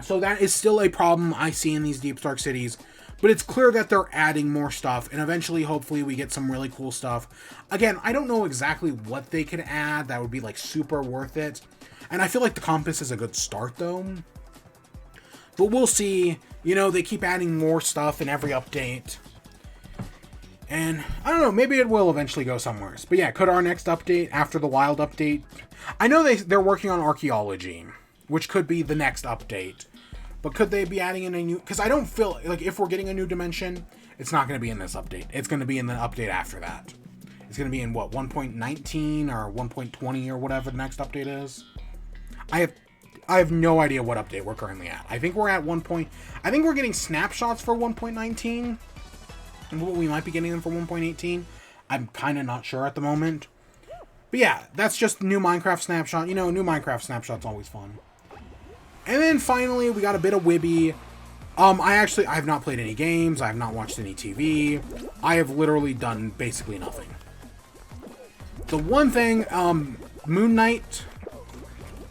So that is still a problem I see in these deep dark cities. But it's clear that they're adding more stuff, and eventually, hopefully, we get some really cool stuff. Again, I don't know exactly what they could add that would be, super worth it. And I feel like the compass is a good start, though. But we'll see. They keep adding more stuff in every update. And, I don't know, maybe it will eventually go somewhere. But yeah, could our next update, after the Wild update... I know they're working on archaeology, which could be the next update. But could they be adding in a new... Because I don't feel... if we're getting a new dimension, it's not going to be in this update. It's going to be in the update after that. It's going to be in, 1.19 or 1.20 or whatever the next update is? I have no idea what update we're currently at. I think we're at I think we're getting snapshots for 1.19. And we might be getting them for 1.18. I'm kind of not sure at the moment. But yeah, that's just new Minecraft snapshot. New Minecraft snapshot's always fun. And then finally, we got a bit of Wibby. I have not played any games. I have not watched any TV. I have literally done basically nothing. The one thing, Moon Knight.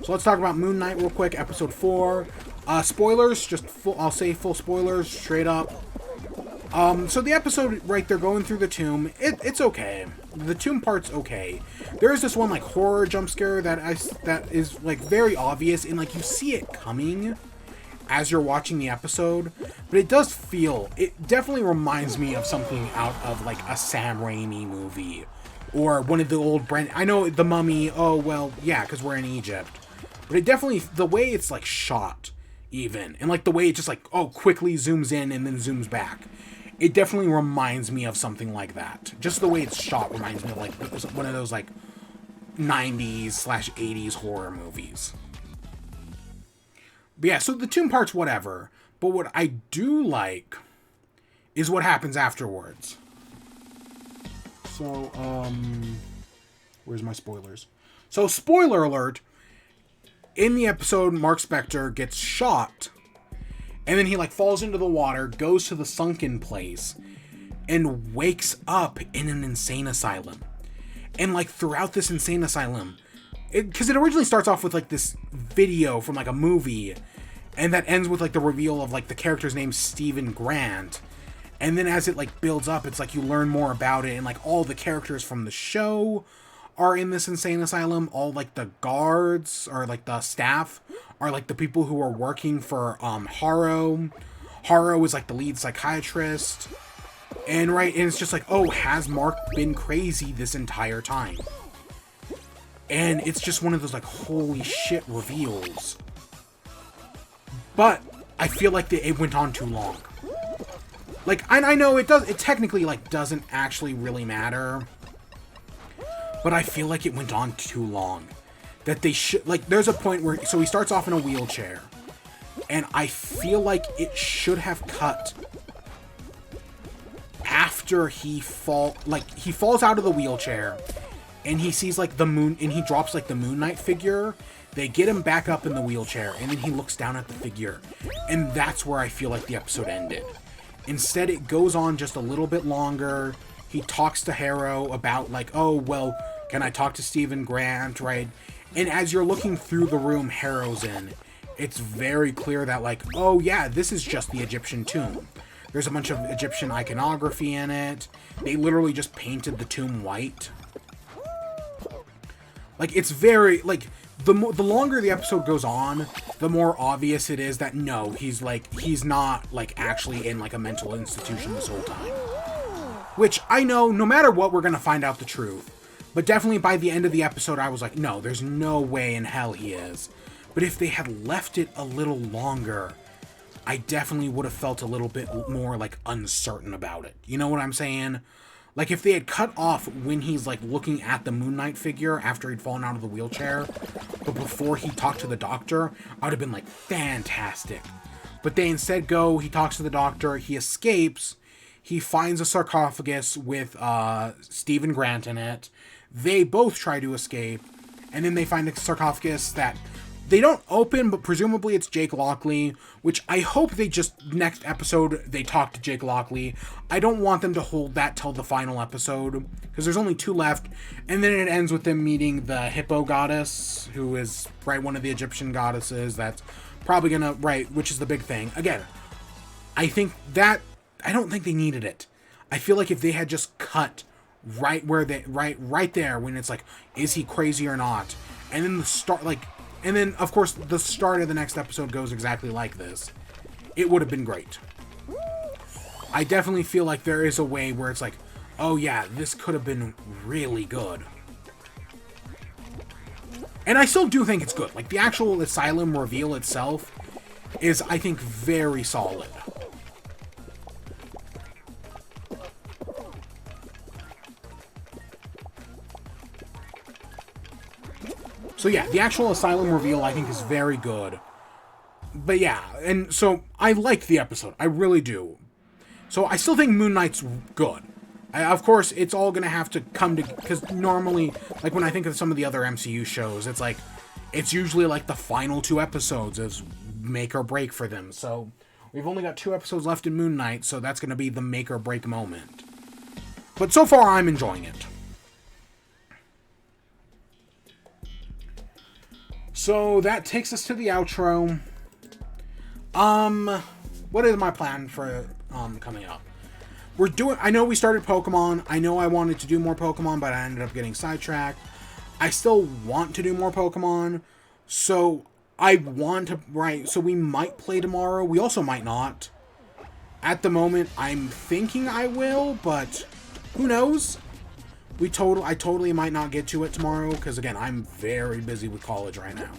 So let's talk about Moon Knight real quick. Episode 4. Spoilers, I'll say full spoilers, straight up. So the episode, they're going through the tomb. It's okay. The tomb part's okay. There is this one, horror jump scare that is, very obvious, and, you see it coming as you're watching the episode. But it definitely reminds me of something out of, a Sam Raimi movie. Or one of the old I know The Mummy, oh, well, yeah, because we're in Egypt. But it definitely, the way it's, shot, even, and, the way it just, quickly zooms in and then zooms back. It definitely reminds me of something like that. Just the way it's shot reminds me of, one of those, 90s/80s horror movies. But yeah, so the tomb part's whatever. But what I do like is what happens afterwards. So, where's my spoilers? So, spoiler alert. In the episode, Mark Spector gets shot. And then he, falls into the water, goes to the sunken place, and wakes up in an insane asylum. And, throughout this insane asylum, because it originally starts off with, this video from, a movie, and that ends with, the reveal of, the character's name, Stephen Grant. And then as it, builds up, it's, you learn more about it, and, all the characters from the show are in this insane asylum. All, the guards, or, the staff, are, the people who are working for, Harrow. Harrow is, the lead psychiatrist. And, and it's just oh, has Mark been crazy this entire time? And it's just one of those, holy shit reveals. But I feel like it went on too long. I know it technically, doesn't actually really matter. But I feel like it went on too long. That they should, there's a point where, so he starts off in a wheelchair. And I feel like it should have cut after he falls out of the wheelchair. And he sees, the moon, and he drops, the Moon Knight figure. They get him back up in the wheelchair, and then he looks down at the figure. And that's where I feel like the episode ended. Instead, it goes on just a little bit longer. He talks to Harrow about, oh, well, can I talk to Stephen Grant, right? And as you're looking through the room Harrow's in, it's very clear that, like, oh yeah, this is just the Egyptian tomb. There's a bunch of Egyptian iconography in it. They literally just painted the tomb white. Like, it's very, like, the longer the episode goes on, the more obvious it is that, no, he's not, like, actually in, like, a mental institution this whole time. Which, I know, no matter what, we're gonna find out the truth. But definitely by the end of the episode, I was like, no, there's no way in hell he is. But if they had left it a little longer, I definitely would have felt a little bit more, like, uncertain about it. You know what I'm saying? Like, if they had cut off when he's, like, looking at the Moon Knight figure after he'd fallen out of the wheelchair, but before he talked to the doctor, I would have been like, fantastic. But they instead go, he talks to the doctor, he escapes, he finds a sarcophagus with Stephen Grant in it. They both try to escape, and then they find a sarcophagus that they don't open, but presumably it's Jake Lockley, which I hope they just, next episode, they talk to Jake Lockley. I don't want them to hold that till the final episode, because there's only 2 left, and then it ends with them meeting the hippo goddess, who is, right, one of the Egyptian goddesses that's probably gonna, right, which is the big thing. Again, I think that, I don't think they needed it. I feel like if they had just cut right where they, right there, when it's like, is he crazy or not? And then the start, like, and then, of course, the start of the next episode goes exactly like this. It would have been great. I definitely feel like there is a way where it's like, oh yeah, this could have been really good. And I still do think it's good. Like, the actual Asylum reveal itself is, I think, very solid. So yeah, the actual Asylum reveal, I think, is very good. But yeah, and so I like the episode. I really do. So I still think Moon Knight's good. Of course, it's all going to have to come to... Because normally, like, when I think of some of the other MCU shows, it's like... It's usually, like, the final 2 episodes is make or break for them. So we've only got 2 episodes left in Moon Knight, so that's going to be the make or break moment. But so far, I'm enjoying it. So that takes us to the outro. What is my plan for coming up? I know we started Pokemon. I know I wanted to do more Pokemon, but I ended up getting sidetracked. I still want to do more Pokemon. So I want to, right, so we might play tomorrow. We also might not. At the moment, I'm thinking I will, but who knows? I totally might not get to it tomorrow, because again, I'm very busy with college right now.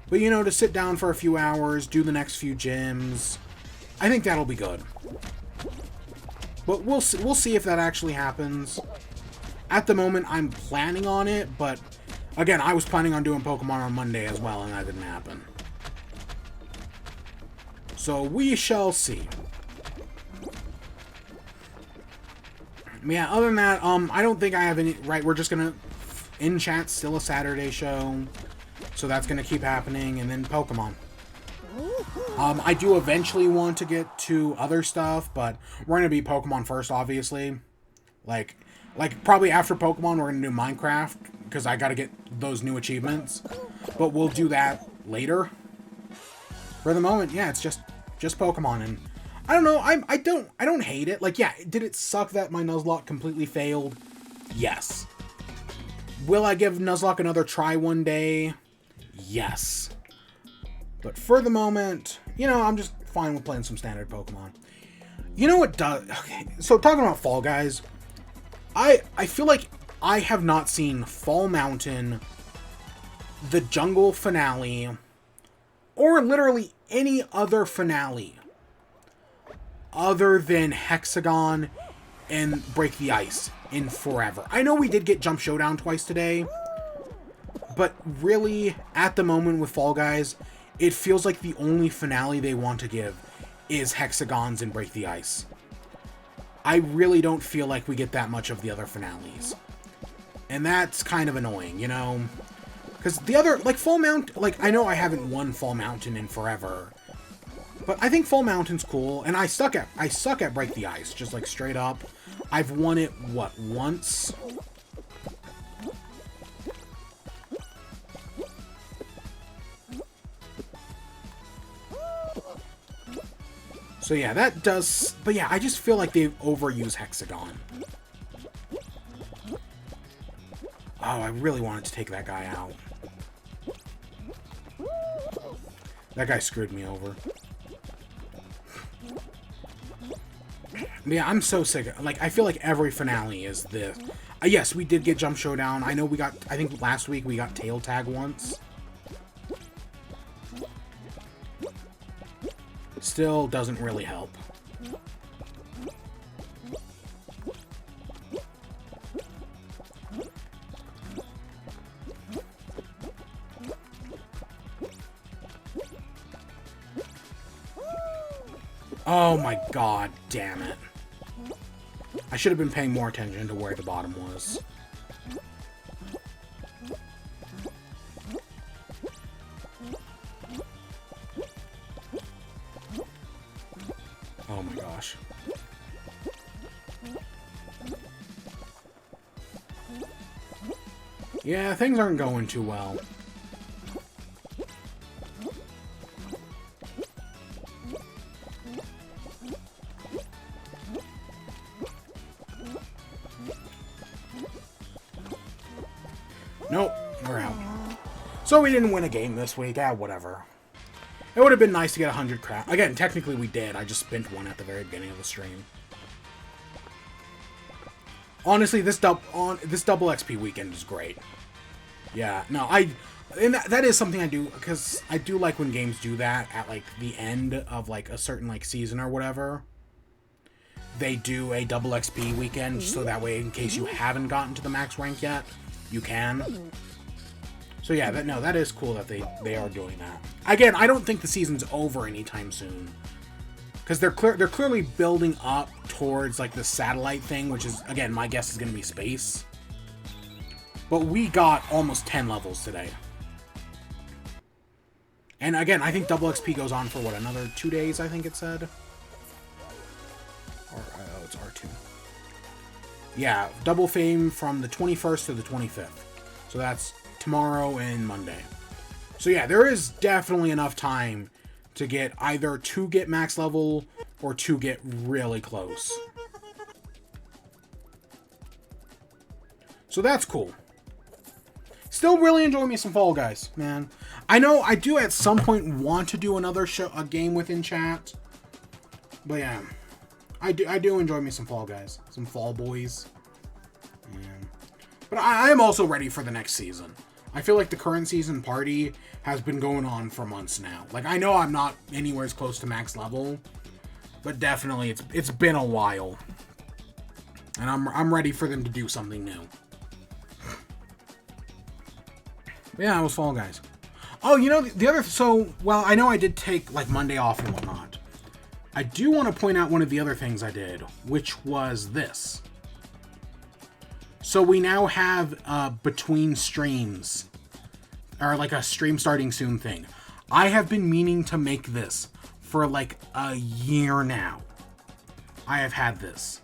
But you know, to sit down for a few hours, do the next few gyms, I think that'll be good. But we'll see if that actually happens. At the moment, I'm planning on it, but again, I was planning on doing Pokemon on Monday as well, and that didn't happen. So we shall see. Yeah, other than that, I don't think I have any... Right, we're just gonna... In chat, still a Saturday show. So that's gonna keep happening. And then Pokemon. I do eventually want to get to other stuff, but we're gonna be Pokemon first, obviously. Like probably after Pokemon, we're gonna do Minecraft, because I gotta get those new achievements. But we'll do that later. For the moment, yeah, it's just Pokemon, and... I don't know, I don't hate it. Like, yeah, did it suck that my Nuzlocke completely failed? Yes. Will I give Nuzlocke another try one day? Yes. But for the moment, you know, I'm just fine with playing some standard Pokemon. You know what does... Okay, so talking about Fall Guys, I feel like I have not seen Fall Mountain, the Jungle finale, or literally any other finale other than Hexagon and Break the Ice in forever. I know we did get Jump Showdown twice today, but really, at the moment with Fall Guys, it feels like the only finale they want to give is Hexagons and Break the Ice. I really don't feel like we get that much of the other finales. And that's kind of annoying, you know? Because the other, like, Fall Mountain, like, I know I haven't won Fall Mountain in forever, but I think Fall Mountain's cool, and I suck at Break the Ice, just like straight up. I've won it, what, once? So yeah, that does... But yeah, I just feel like they've overused Hexagon. Oh, I really wanted to take that guy out. That guy screwed me over. Yeah, I'm so sick of... Like, I feel like every finale is this. Yes, we did get Jump Showdown. I know we got... I think last week we got Tail Tag once. Still doesn't really help. Oh my god, damn it. I should have been paying more attention to where the bottom was. Oh my gosh. Yeah, things aren't going too well. Nope, we're out. So we didn't win a game this week. Whatever. It would have been nice to get 100 crap. Again, technically we did. I just spent one at the very beginning of the stream. Honestly, this double XP weekend is great. Yeah, no, and that is something I do, because I do like when games do that at like the end of like a certain like season or whatever. They do a double XP weekend, so that way in case you haven't gotten to the max rank yet, you can. So yeah, that is cool that they are doing that. Again, I don't think the season's over anytime soon, because they're clearly building up towards like the satellite thing, which is, again, my guess is going to be space. But we got almost 10 levels today. And again, I think double XP goes on for what, another 2 days, I think it said. Or oh, it's R2. Yeah, double fame from the 21st to the 25th. So that's tomorrow and Monday. So yeah, there is definitely enough time to get either to get max level or to get really close. So that's cool. Still really enjoy me some Fall Guys, man. I know I do at some point want to do another a game within chat. But yeah, I do enjoy me some Fall Guys, some Fall Boys. Yeah. But I am also ready for the next season. I feel like the current season party has been going on for months now. Like, I know I'm not anywhere as close to max level, but definitely it's been a while. And I'm ready for them to do something new. Yeah, it was Fall Guys. Oh, you know, the other... So, well, I know I did take, like, Monday off and whatnot. I do want to point out one of the other things I did, which was this. So we now have between streams, or like a stream starting soon thing. I have been meaning to make this for like a year now. I have had this.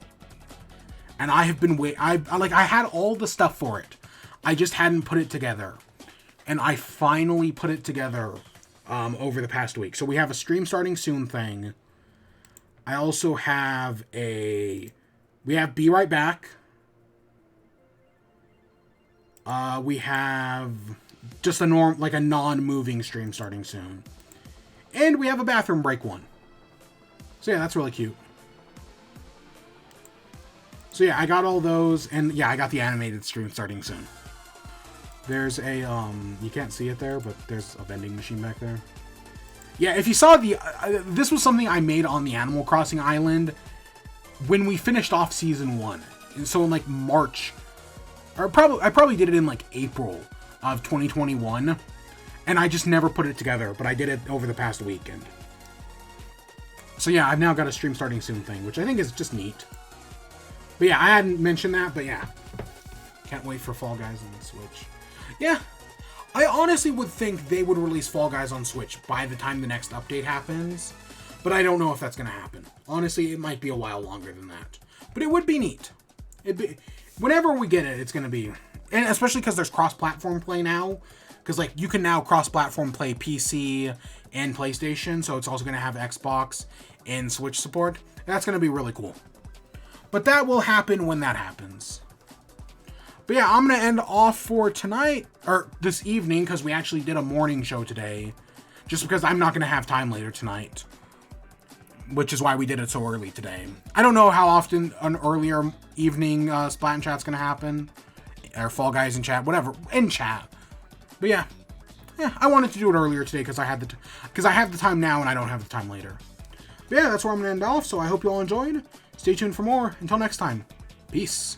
And I have been I had all the stuff for it. I just hadn't put it together. And I finally put it together over the past week. So we have a stream starting soon thing. I also have we have Be Right Back. We have just a non-moving stream starting soon. And we have a bathroom break one. So yeah, that's really cute. So yeah, I got all those, and yeah, I got the animated stream starting soon. There's a, you can't see it there, but there's a vending machine back there. Yeah, if you saw this was something I made on the Animal Crossing island when we finished off Season 1. And so in like March, or I probably did it in like April of 2021. And I just never put it together, but I did it over the past weekend. So yeah, I've now got a stream starting soon thing, which I think is just neat. But yeah, I hadn't mentioned that, but yeah. Can't wait for Fall Guys on the Switch. Yeah, I honestly would think they would release Fall Guys on Switch by the time the next update happens. But I don't know if that's going to happen. Honestly, it might be a while longer than that. But it would be neat. Whenever we get it, it's going to be... And especially because there's cross-platform play now. because like you can now cross-platform play PC and PlayStation, so it's also going to have Xbox and Switch support. That's going to be really cool. But that will happen when that happens. But yeah, I'm going to end off for tonight, or this evening, because we actually did a morning show today, just because I'm not going to have time later tonight, which is why we did it so early today. I don't know how often an earlier evening Splatoon chat's going to happen, or Fall Guys in chat, whatever, in chat. But yeah, I wanted to do it earlier today because I had the time now and I don't have the time later. But yeah, that's where I'm going to end off, so I hope you all enjoyed. Stay tuned for more. Until next time, peace.